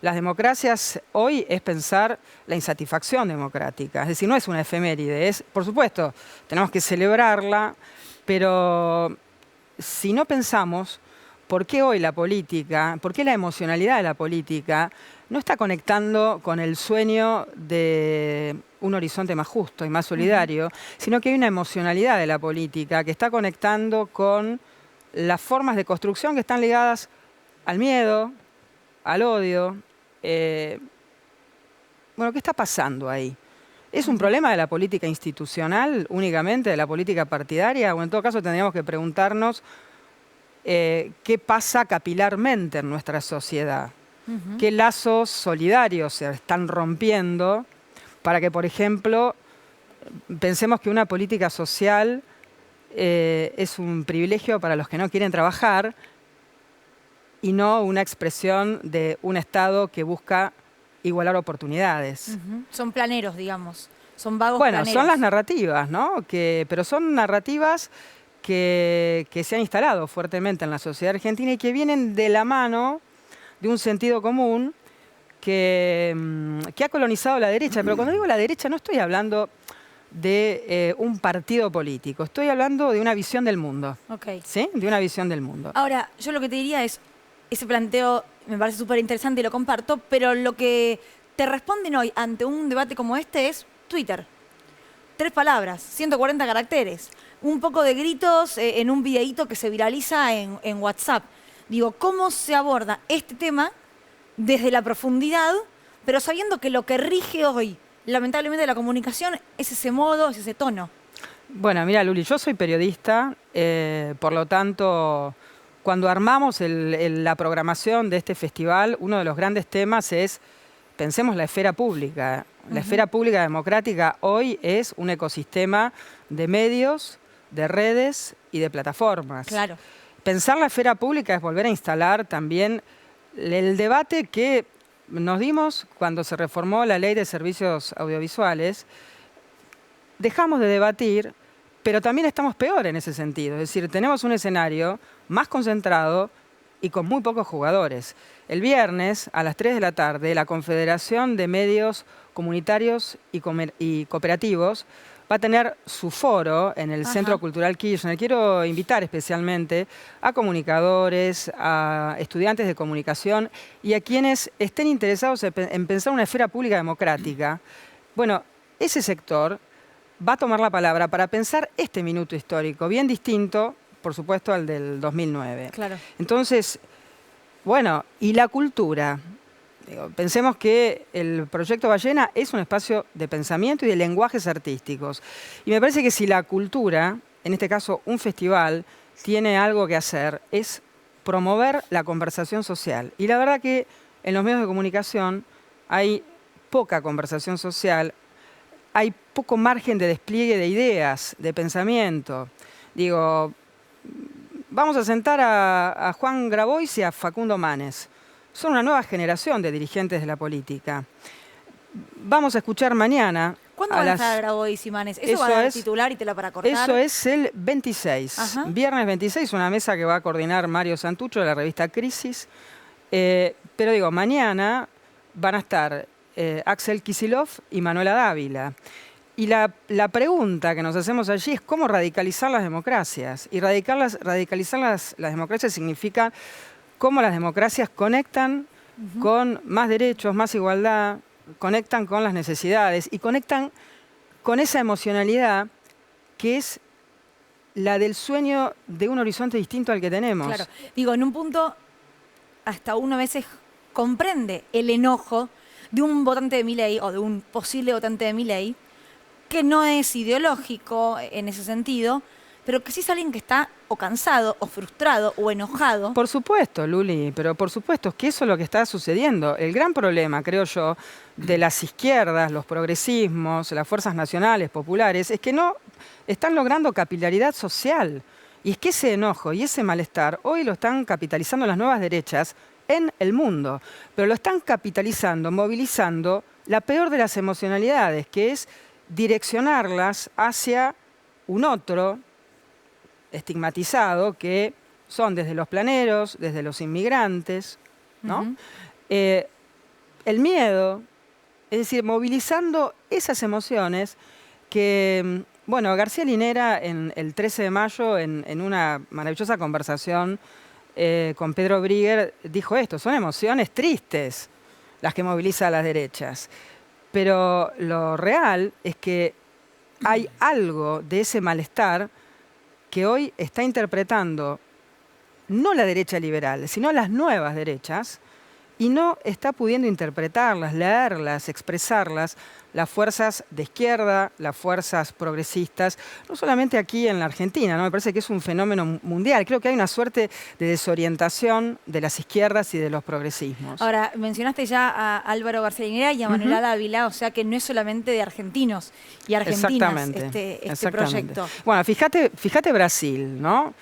las democracias hoy es pensar la insatisfacción democrática, es decir, no es una efeméride, es, por supuesto, tenemos que celebrarla, pero si no pensamos por qué hoy la política, por qué la emocionalidad de la política no está conectando con el sueño de un horizonte más justo y más solidario, sino que hay una emocionalidad de la política que está conectando con las formas de construcción que están ligadas al miedo, al odio. Bueno, ¿qué está pasando ahí? ¿Es un problema de la política institucional únicamente, de la política partidaria? O en todo caso tendríamos que preguntarnos qué pasa capilarmente en nuestra sociedad. ¿Qué lazos solidarios se están rompiendo para que, por ejemplo, pensemos que una política social es un privilegio para los que no quieren trabajar y no una expresión de un Estado que busca igualar oportunidades?
Son planeros, digamos. Son vagos
bueno,
planeros.
son las narrativas, ¿no? Pero son narrativas que se han instalado fuertemente en la sociedad argentina y que vienen de la mano de un sentido común que ha colonizado la derecha. Pero cuando digo la derecha no estoy hablando de un partido político, estoy hablando de una visión del mundo. ¿Sí? De una visión del mundo.
Ahora, yo lo que te diría es, ese planteo me parece súper interesante y lo comparto, pero lo que te responden hoy ante un debate como este es Twitter. 3 palabras, 140 caracteres, un poco de gritos en un videíto que se viraliza en WhatsApp. Digo, ¿cómo se aborda este tema desde la profundidad, pero sabiendo que lo que rige hoy, lamentablemente, la comunicación es ese modo, es ese tono?
Bueno, mira, Luli, yo soy periodista, por lo tanto, cuando armamos la programación de este festival, uno de los grandes temas es, pensemos la esfera pública. La esfera pública democrática hoy es un ecosistema de medios, de redes y de plataformas.
Claro.
Pensar la esfera pública es volver a instalar también el debate que nos dimos cuando se reformó la Ley de Servicios Audiovisuales. Dejamos de debatir, pero también estamos peor en ese sentido. Es decir, tenemos un escenario más concentrado y con muy pocos jugadores. El viernes, a las 3 de la tarde, la Confederación de Medios Comunitarios y Cooperativos va a tener su foro en el Centro Cultural Kirchner. Quiero invitar especialmente a comunicadores, a estudiantes de comunicación y a quienes estén interesados en pensar una esfera pública democrática. Bueno, ese sector va a tomar la palabra para pensar este minuto histórico, bien distinto, por supuesto, al del 2009.
Claro.
Entonces, bueno, y la cultura. Pensemos que el Proyecto Ballena es un espacio de pensamiento y de lenguajes artísticos. Y me parece que si la cultura, en este caso un festival, tiene algo que hacer, es promover la conversación social. Y la verdad que en los medios de comunicación hay poca conversación social, hay poco margen de despliegue de ideas, de pensamiento. Digo, vamos a sentar a Juan Grabois y a Facundo Manes. Son una nueva generación de dirigentes de la política. Vamos a escuchar mañana.
¿Cuándo van a estar Grabois y Manes? ¿Eso va a dar titular y tela para cortar?
Eso es el 26. Viernes 26, una mesa que va a coordinar Mario Santucho de la revista Crisis. Pero digo, mañana van a estar Axel Kicillof y Manuela Dávila. Y la pregunta que nos hacemos allí es cómo radicalizar las democracias. Y radicalizar las democracias significa cómo las democracias conectan con más derechos, más igualdad, conectan con las necesidades y conectan con esa emocionalidad que es la del sueño de un horizonte distinto al que tenemos.
Claro. Digo, en un punto hasta uno a veces comprende el enojo de un votante de Milei o de un posible votante de Milei, que no es ideológico en ese sentido, pero que sí es alguien que está o cansado, o frustrado, o enojado.
Por supuesto, Luli, pero por supuesto es que eso es lo que está sucediendo. El gran problema, creo yo, de las izquierdas, los progresismos, las fuerzas nacionales, populares, es que no están logrando capilaridad social. Y es que ese enojo y ese malestar hoy lo están capitalizando las nuevas derechas en el mundo. Pero lo están capitalizando, movilizando la peor de las emocionalidades, que es direccionarlas hacia un otro estigmatizado, que son desde los planeros, desde los inmigrantes, ¿no? El miedo, es decir, movilizando esas emociones que, bueno, García Linera el 13 de mayo, en una maravillosa conversación con Pedro Brigger, dijo esto: son emociones tristes las que moviliza a las derechas. Pero lo real es que hay algo de ese malestar que hoy está interpretando no la derecha liberal, sino las nuevas derechas, y no está pudiendo interpretarlas, leerlas, expresarlas, las fuerzas de izquierda, las fuerzas progresistas, no solamente aquí en la Argentina, ¿no? Me parece que es un fenómeno mundial. Creo que hay una suerte de desorientación de las izquierdas y de los progresismos.
Ahora, mencionaste ya a Álvaro García Linera y a Manuela Dávila, o sea que no es solamente de argentinos y argentinas este proyecto.
Bueno, fíjate Brasil, ¿no?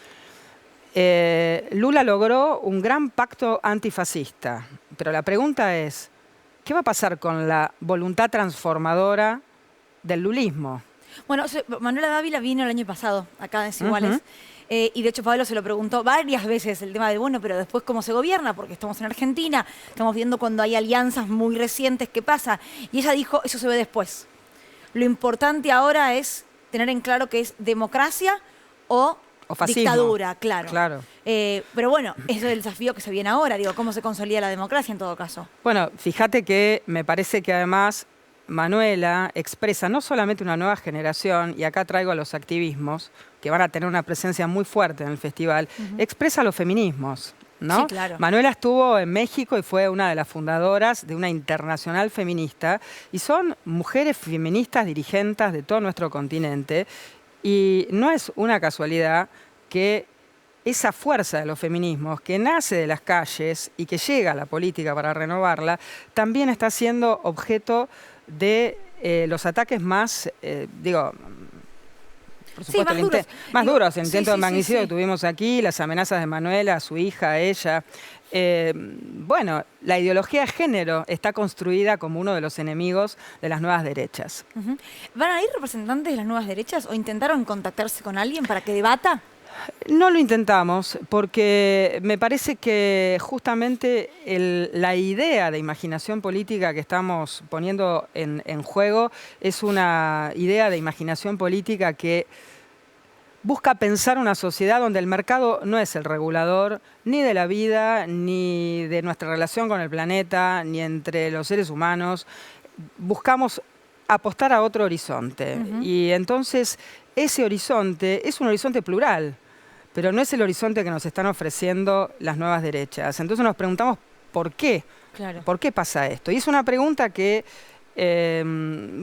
Lula logró un gran pacto antifascista, pero la pregunta es, ¿qué va a pasar con la voluntad transformadora del lulismo?
Bueno, Manuela Dávila vino el año pasado acá a Desiguales, y de hecho Pablo se lo preguntó varias veces el tema de, bueno, pero después cómo se gobierna, porque estamos en Argentina, estamos viendo cuando hay alianzas muy recientes, ¿qué pasa? Y ella dijo, eso se ve después. Lo importante ahora es tener en claro que es democracia o fascismo. Dictadura, claro. Pero bueno, ese es el desafío que se viene ahora, digo, ¿cómo se consolida la democracia en todo caso?
Bueno, fíjate que me parece que además Manuela expresa no solamente una nueva generación, y acá traigo a los activismos, que van a tener una presencia muy fuerte en el festival, expresa los feminismos, ¿no?
Sí, claro.
Manuela estuvo en México y fue una de las fundadoras de una internacional feminista, y son mujeres feministas dirigentes de todo nuestro continente, y no es una casualidad que esa fuerza de los feminismos, que nace de las calles y que llega a la política para renovarla, también está siendo objeto de los ataques más, por supuesto, más duros. El intento de magnicidio que tuvimos aquí, las amenazas de Manuela, a su hija, a ella. Bueno, la ideología de género está construida como uno de los enemigos de las nuevas derechas.
¿Van a ir representantes de las nuevas derechas o intentaron contactarse con alguien para que debata?
No lo intentamos porque me parece que justamente la idea de imaginación política que estamos poniendo en juego es una idea de imaginación política que busca pensar una sociedad donde el mercado no es el regulador ni de la vida, ni de nuestra relación con el planeta, ni entre los seres humanos. Buscamos apostar a otro horizonte. Y entonces ese horizonte es un horizonte plural, pero no es el horizonte que nos están ofreciendo las nuevas derechas. Entonces nos preguntamos ¿por qué?
Claro.
¿Por qué pasa esto? Y es una pregunta que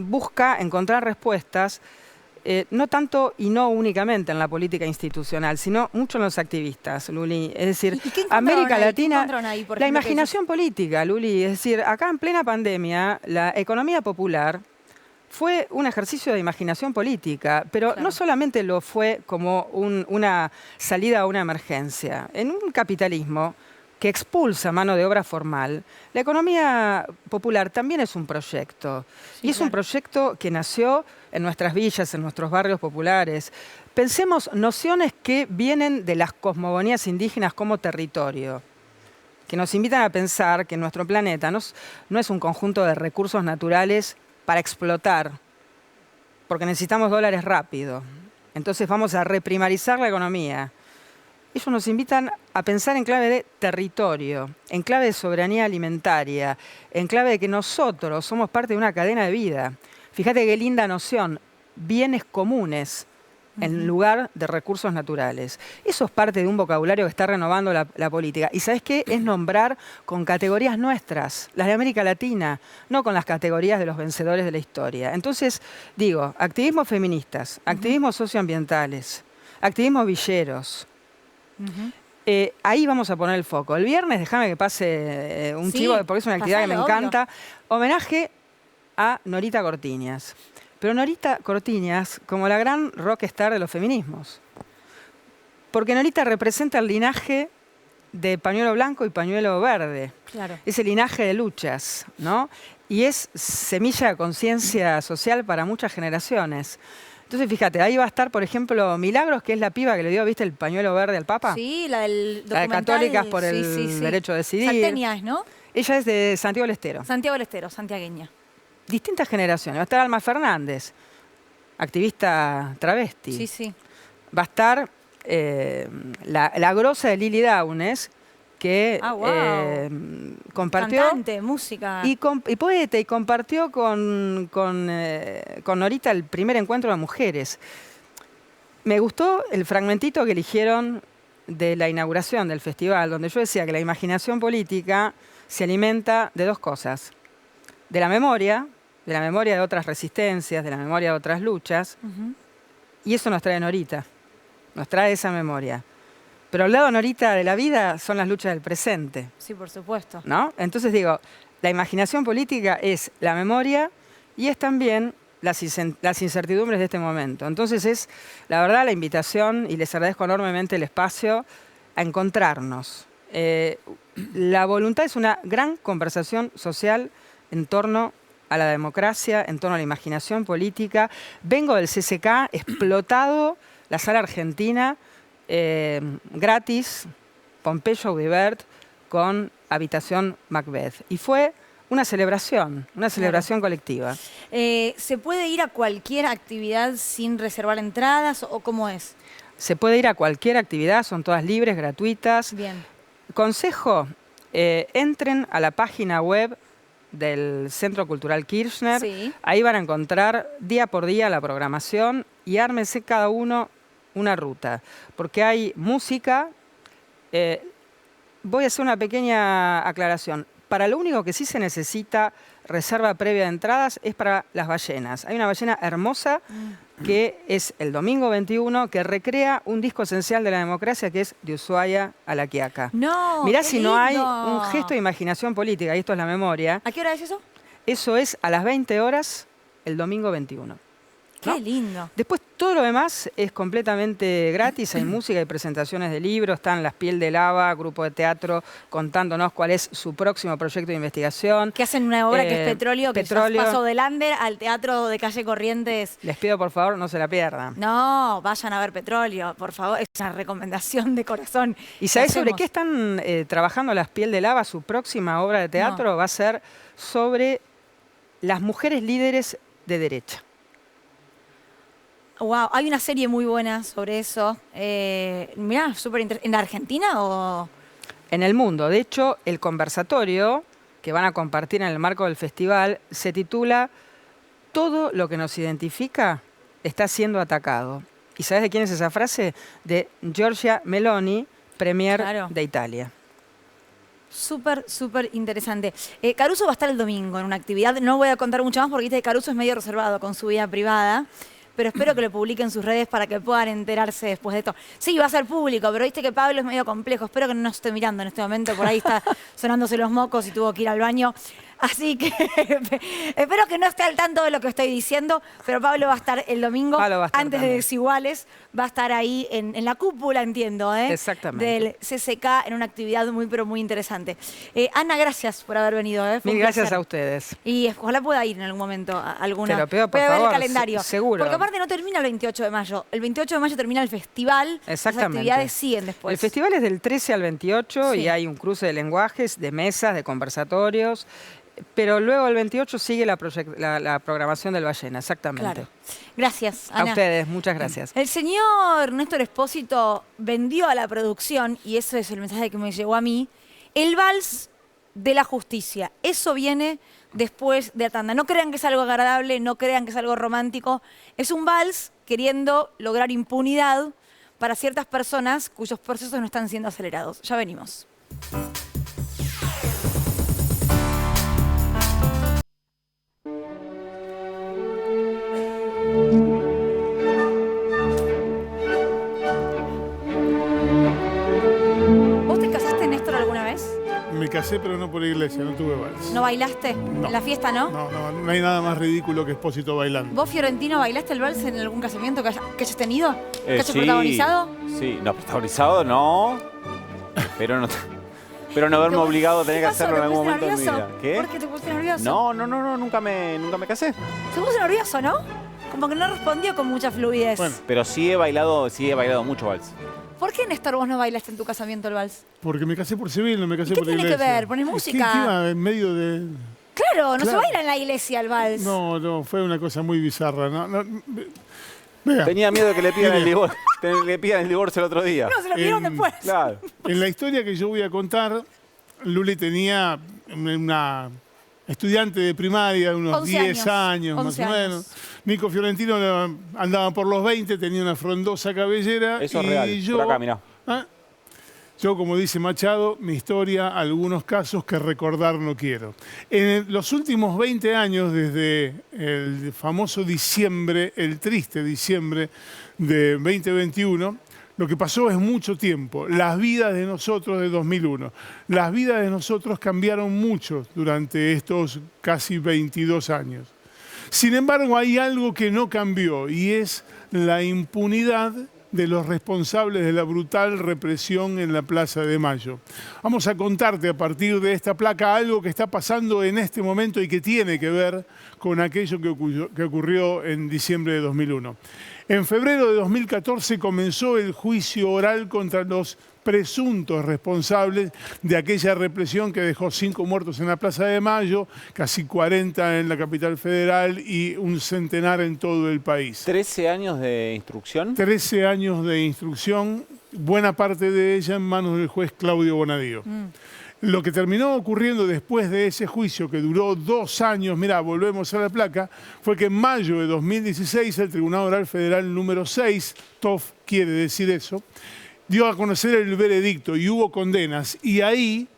busca encontrar respuestas no tanto y no únicamente en la política institucional, sino mucho en los activistas, Luli. Es decir, América Latina, la imaginación política, Luli. Es decir, acá en plena pandemia, la economía popular fue un ejercicio de imaginación política, pero no solamente lo fue como una salida a una emergencia. En un capitalismo que expulsa mano de obra formal, la economía popular también es un proyecto. Y es un proyecto que nació en nuestras villas, en nuestros barrios populares. Pensemos nociones que vienen de las cosmogonías indígenas como territorio, que nos invitan a pensar que nuestro planeta no es un conjunto de recursos naturales para explotar, porque necesitamos dólares rápido. Entonces vamos a reprimarizar la economía. Ellos nos invitan a pensar en clave de territorio, en clave de soberanía alimentaria, en clave de que nosotros somos parte de una cadena de vida. Fíjate qué linda noción, bienes comunes en lugar de recursos naturales. Eso es parte de un vocabulario que está renovando la política. ¿Y sabes qué? Es nombrar con categorías nuestras, las de América Latina, no con las categorías de los vencedores de la historia. Entonces, digo, activismos feministas, activismos socioambientales, activismos villeros. Ahí vamos a poner el foco. El viernes, déjame que pase un chivo, porque es una actividad que me encanta. Homenaje a Norita Cortiñas. pero Norita Cortiñas como la gran rockstar de los feminismos. Porque Norita representa el linaje de pañuelo blanco y pañuelo verde.
Claro.
Ese linaje de luchas, ¿no? Y es semilla de conciencia social para muchas generaciones. Entonces, fíjate, ahí va a estar, por ejemplo, Milagros, que es la piba que le dio, ¿viste? El pañuelo verde al Papa.
Sí, la del documental.
La de Católicas por el derecho a decidir.
Salteña es, ¿no?
Ella es de Santiago del Estero.
Santiago del Estero, santiagueña.
Distintas generaciones. Va a estar Alma Fernández, activista travesti.
Sí, sí.
Va a estar la grosa de Lili Downes, que compartió...
Cantante, música.
Y poeta, y compartió con Norita el primer encuentro de mujeres. Me gustó el fragmentito que eligieron de la inauguración del festival, donde yo decía que la imaginación política se alimenta de dos cosas. De la memoria de otras resistencias, de la memoria de otras luchas, y eso nos trae Norita, nos trae esa memoria. Pero al lado, Norita, de la vida son las luchas del presente.
Sí, por supuesto.
¿No? Entonces digo, la imaginación política es la memoria y es también las incertidumbres de este momento. Entonces es, la verdad, la invitación, y les agradezco enormemente el espacio, a encontrarnos. La voluntad es una gran conversación social en torno a la democracia, en torno a la imaginación política. Vengo del CCK, explotado la sala argentina, gratis, Pompeyo Audibert, con Habitación Macbeth. Y fue una celebración colectiva.
¿Se puede ir a cualquier actividad sin reservar entradas o cómo es?
Se puede ir a cualquier actividad, son todas libres, gratuitas.
Bien.
Consejo, entren a la página web del Centro Cultural Kirchner.
Sí.
Ahí van a encontrar día por día la programación y ármense cada uno una ruta, porque hay música. Voy a hacer una pequeña aclaración. Para lo único que sí se necesita reserva previa de entradas es para las ballenas. Hay una ballena hermosa que es el domingo 21, que recrea un disco esencial de la democracia, que es De Ushuaia a La Quiaca.
No,
mirá
qué
si no hay
lindo.
un gesto de imaginación política, y esto es la memoria.
¿A qué hora es eso?
Eso es a las 20 horas el domingo 21.
Qué lindo.
Después todo lo demás es completamente gratis, hay música y presentaciones de libros, están Las Piel de Lava, grupo de teatro, contándonos cuál es su próximo proyecto de investigación.
Que hacen una obra que es Petróleo, que
Petróleo.
ya pasó del Under al Teatro de Calle Corrientes.
Les pido por favor no se la pierdan.
No, vayan a ver Petróleo, por favor, es una recomendación de corazón.
¿Y sabés sobre qué están trabajando Las Piel de Lava? Su próxima obra de teatro va a ser sobre las mujeres líderes de derecha.
Wow, hay una serie muy buena sobre eso. Mirá, súper interesante. ¿En Argentina o...?
En el mundo. De hecho, el conversatorio que van a compartir en el marco del festival se titula Todo lo que nos identifica está siendo atacado. ¿Y sabes de quién es esa frase? De Giorgia Meloni, premier de Italia.
Súper, súper interesante. Caruso va a estar el domingo en una actividad. No voy a contar mucho más porque viste que Caruso es medio reservado con su vida privada. Pero espero que lo publiquen en sus redes para que puedan enterarse después de esto. Sí, va a ser público, pero viste que Pablo es medio complejo. Espero que no nos esté mirando en este momento. Por ahí está sonándose los mocos y tuvo que ir al baño. Así que espero que no esté al tanto de lo que estoy diciendo, pero Pablo va a estar el domingo, antes
también.
de Desiguales, va a estar ahí en la cúpula, entiendo,
Exactamente.
del CCK en una actividad muy, pero muy interesante. Ana, gracias por haber venido. Fue
Mil
un
gracias
placer.
a ustedes.
Y ojalá pueda ir en algún momento a alguna.
Te lo pido, por
Voy a ver
favor,
el calendario.
seguro.
Porque aparte no termina el 28 de mayo. El 28 de mayo termina el festival.
Exactamente.
Las actividades siguen después.
El festival es del 13 al 28
Sí.
y hay un cruce de lenguajes, de mesas, de conversatorios. Pero luego el 28 sigue la programación del Ballena, exactamente.
Claro. Gracias, Ana.
A ustedes, muchas gracias.
El señor Néstor Espósito vendió a la producción, y ese es el mensaje que me llegó a mí, el vals de la justicia. Eso viene después de la tanda. No crean que es algo agradable, no crean que es algo romántico. Es un vals queriendo lograr impunidad para ciertas personas cuyos procesos no están siendo acelerados. Ya venimos. ¿Vos te casaste, Néstor, alguna vez?
Me casé, pero no por iglesia, no tuve vals.
¿No bailaste?
No.
¿En la fiesta no?
No hay nada más ridículo que Espósito bailando.
¿Vos, Fiorentino, bailaste el vals en algún casamiento que hayas tenido? ¿Que hayas
Sí,
protagonizado?
Sí, no, protagonizado no. Pero no haberme obligado a tener que hacerlo en algún momento de mi vida. ¿Qué?
¿Por qué te pusiste nervioso?
No, nunca me casé.
Se puso nervioso, ¿no? Como que no respondió con mucha fluidez.
Bueno, pero sí he bailado mucho vals.
¿Por qué, Néstor, vos no bailaste en tu casamiento el vals?
Porque me casé por civil, no me casé por iglesia.
¿Qué tiene que ver? ¿Pones música?
¿Qué iba en medio de...?
Claro, no se baila en la iglesia el vals.
No, fue una cosa muy bizarra. Vea.
Tenía miedo de que le pidan el divorcio. Le pidan el divorcio el otro día.
No, se lo pidieron después.
Claro.
En la historia que yo voy a contar, Luli tenía una estudiante de primaria de unos 10 años más o menos. Nico Fiorentino andaba por los 20, tenía una frondosa cabellera.
Eso es
y
real.
yo,
por acá, mirá.
Yo, como dice Machado, mi historia, algunos casos que recordar no quiero. En los últimos 20 años, desde el famoso diciembre, el triste diciembre de 2021, lo que pasó es mucho tiempo. Las vidas de nosotros de 2001. Las vidas de nosotros cambiaron mucho durante estos casi 22 años. Sin embargo, hay algo que no cambió y es la impunidad de los responsables de la brutal represión en la Plaza de Mayo. Vamos a contarte a partir de esta placa algo que está pasando en este momento y que tiene que ver con aquello que ocurrió en diciembre de 2001. En febrero de 2014 comenzó el juicio oral contra los presuntos responsables de aquella represión que dejó 5 muertos en la Plaza de Mayo, casi 40 en la capital federal y un centenar en todo el país.
¿13 años de instrucción?
13 años de instrucción, buena parte de ella en manos del juez Claudio Bonadío. Lo que terminó ocurriendo después de ese juicio, que duró 2 años, mirá, volvemos a la placa, fue que en mayo de 2016 el Tribunal Oral Federal número 6, TOF quiere decir eso, dio a conocer el veredicto y hubo condenas. Y ahí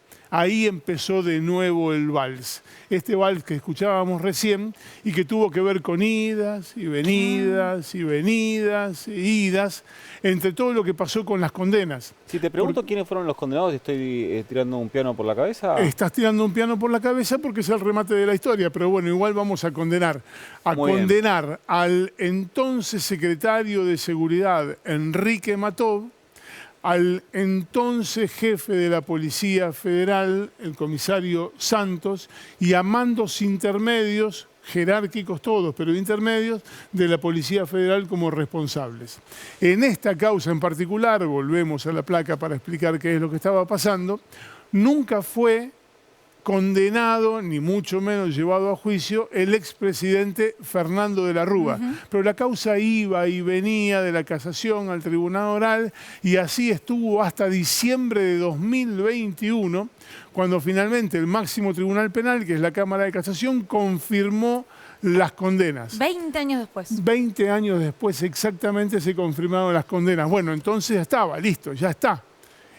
empezó de nuevo el vals. Este vals que escuchábamos recién y que tuvo que ver con idas y venidas y venidas e idas entre todo lo que pasó con las condenas.
Si te pregunto quiénes fueron los condenados, ¿estoy tirando un piano por la cabeza?
Estás tirando un piano por la cabeza porque es el remate de la historia, pero bueno, igual vamos a condenar. Al entonces secretario de Seguridad, Enrique Matov, al entonces jefe de la Policía Federal, el comisario Santos, y a mandos intermedios, jerárquicos todos, pero intermedios, de la Policía Federal como responsables. En esta causa en particular, volvemos a la placa para explicar qué es lo que estaba pasando, nunca fue condenado, ni mucho menos llevado a juicio, el expresidente Fernando de la Rúa. Pero la causa iba y venía de la casación al tribunal oral y así estuvo hasta diciembre de 2021, cuando finalmente el máximo tribunal penal, que es la Cámara de Casación, confirmó las condenas.
20 años después.
20 años después exactamente se confirmaron las condenas. Bueno, entonces ya estaba, listo, ya está.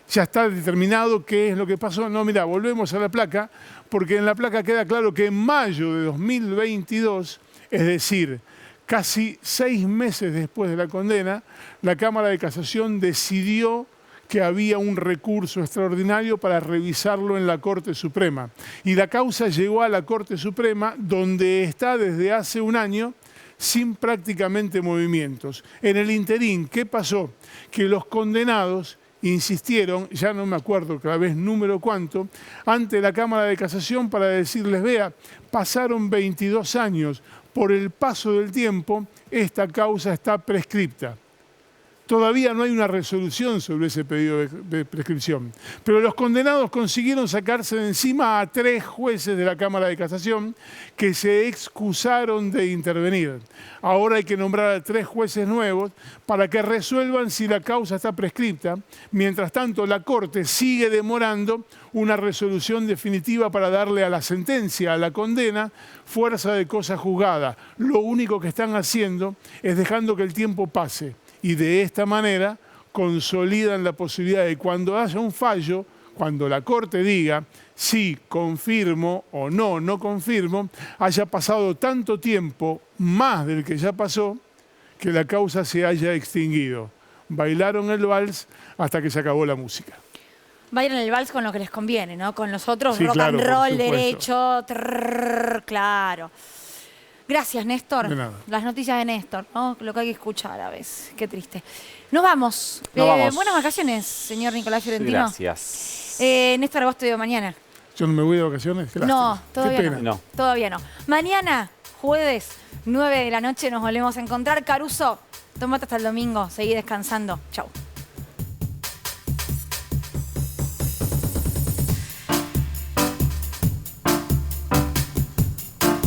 Ya está determinado qué es lo que pasó. No, mira, volvemos a la placa, porque en la placa queda claro que en mayo de 2022, es decir, casi 6 meses después de la condena, la Cámara de Casación decidió que había un recurso extraordinario para revisarlo en la Corte Suprema. Y la causa llegó a la Corte Suprema, donde está desde hace un año, sin prácticamente movimientos. En el interín, ¿qué pasó? Que los condenados insistieron, ya no me acuerdo cada vez número cuánto, ante la Cámara de Casación para decirles, vea, pasaron 22 años, por el paso del tiempo, esta causa está prescripta. Todavía no hay una resolución sobre ese pedido de prescripción. Pero los condenados consiguieron sacarse de encima a 3 jueces de la Cámara de Casación que se excusaron de intervenir. Ahora hay que nombrar a 3 jueces nuevos para que resuelvan si la causa está prescripta. Mientras tanto, la Corte sigue demorando una resolución definitiva para darle a la sentencia, a la condena, fuerza de cosa juzgada. Lo único que están haciendo es dejando que el tiempo pase. Y de esta manera consolidan la posibilidad de cuando haya un fallo, cuando la Corte diga sí, confirmo o no, no confirmo, haya pasado tanto tiempo, más del que ya pasó, que la causa se haya extinguido. Bailaron el vals hasta que se acabó la música.
bailan el vals con lo que les conviene, ¿no? Con nosotros,
Sí,
rock
claro,
and
por
roll,
supuesto.
derecho, claro. Gracias, Néstor.
De nada.
Las noticias de Néstor, ¿no? Lo que hay que escuchar a veces. Qué triste. Nos vamos.
Nos vamos.
Buenas vacaciones, señor Nicolás Fiorentino.
Gracias.
Néstor, vos te veo mañana.
¿Yo no me voy de vacaciones? Qué
No,
lástima.
todavía
Qué pena.
no. Todavía no. Mañana, jueves, 9 de la noche, nos volvemos a encontrar. Caruso, tómate hasta el domingo. Seguí descansando. Chau.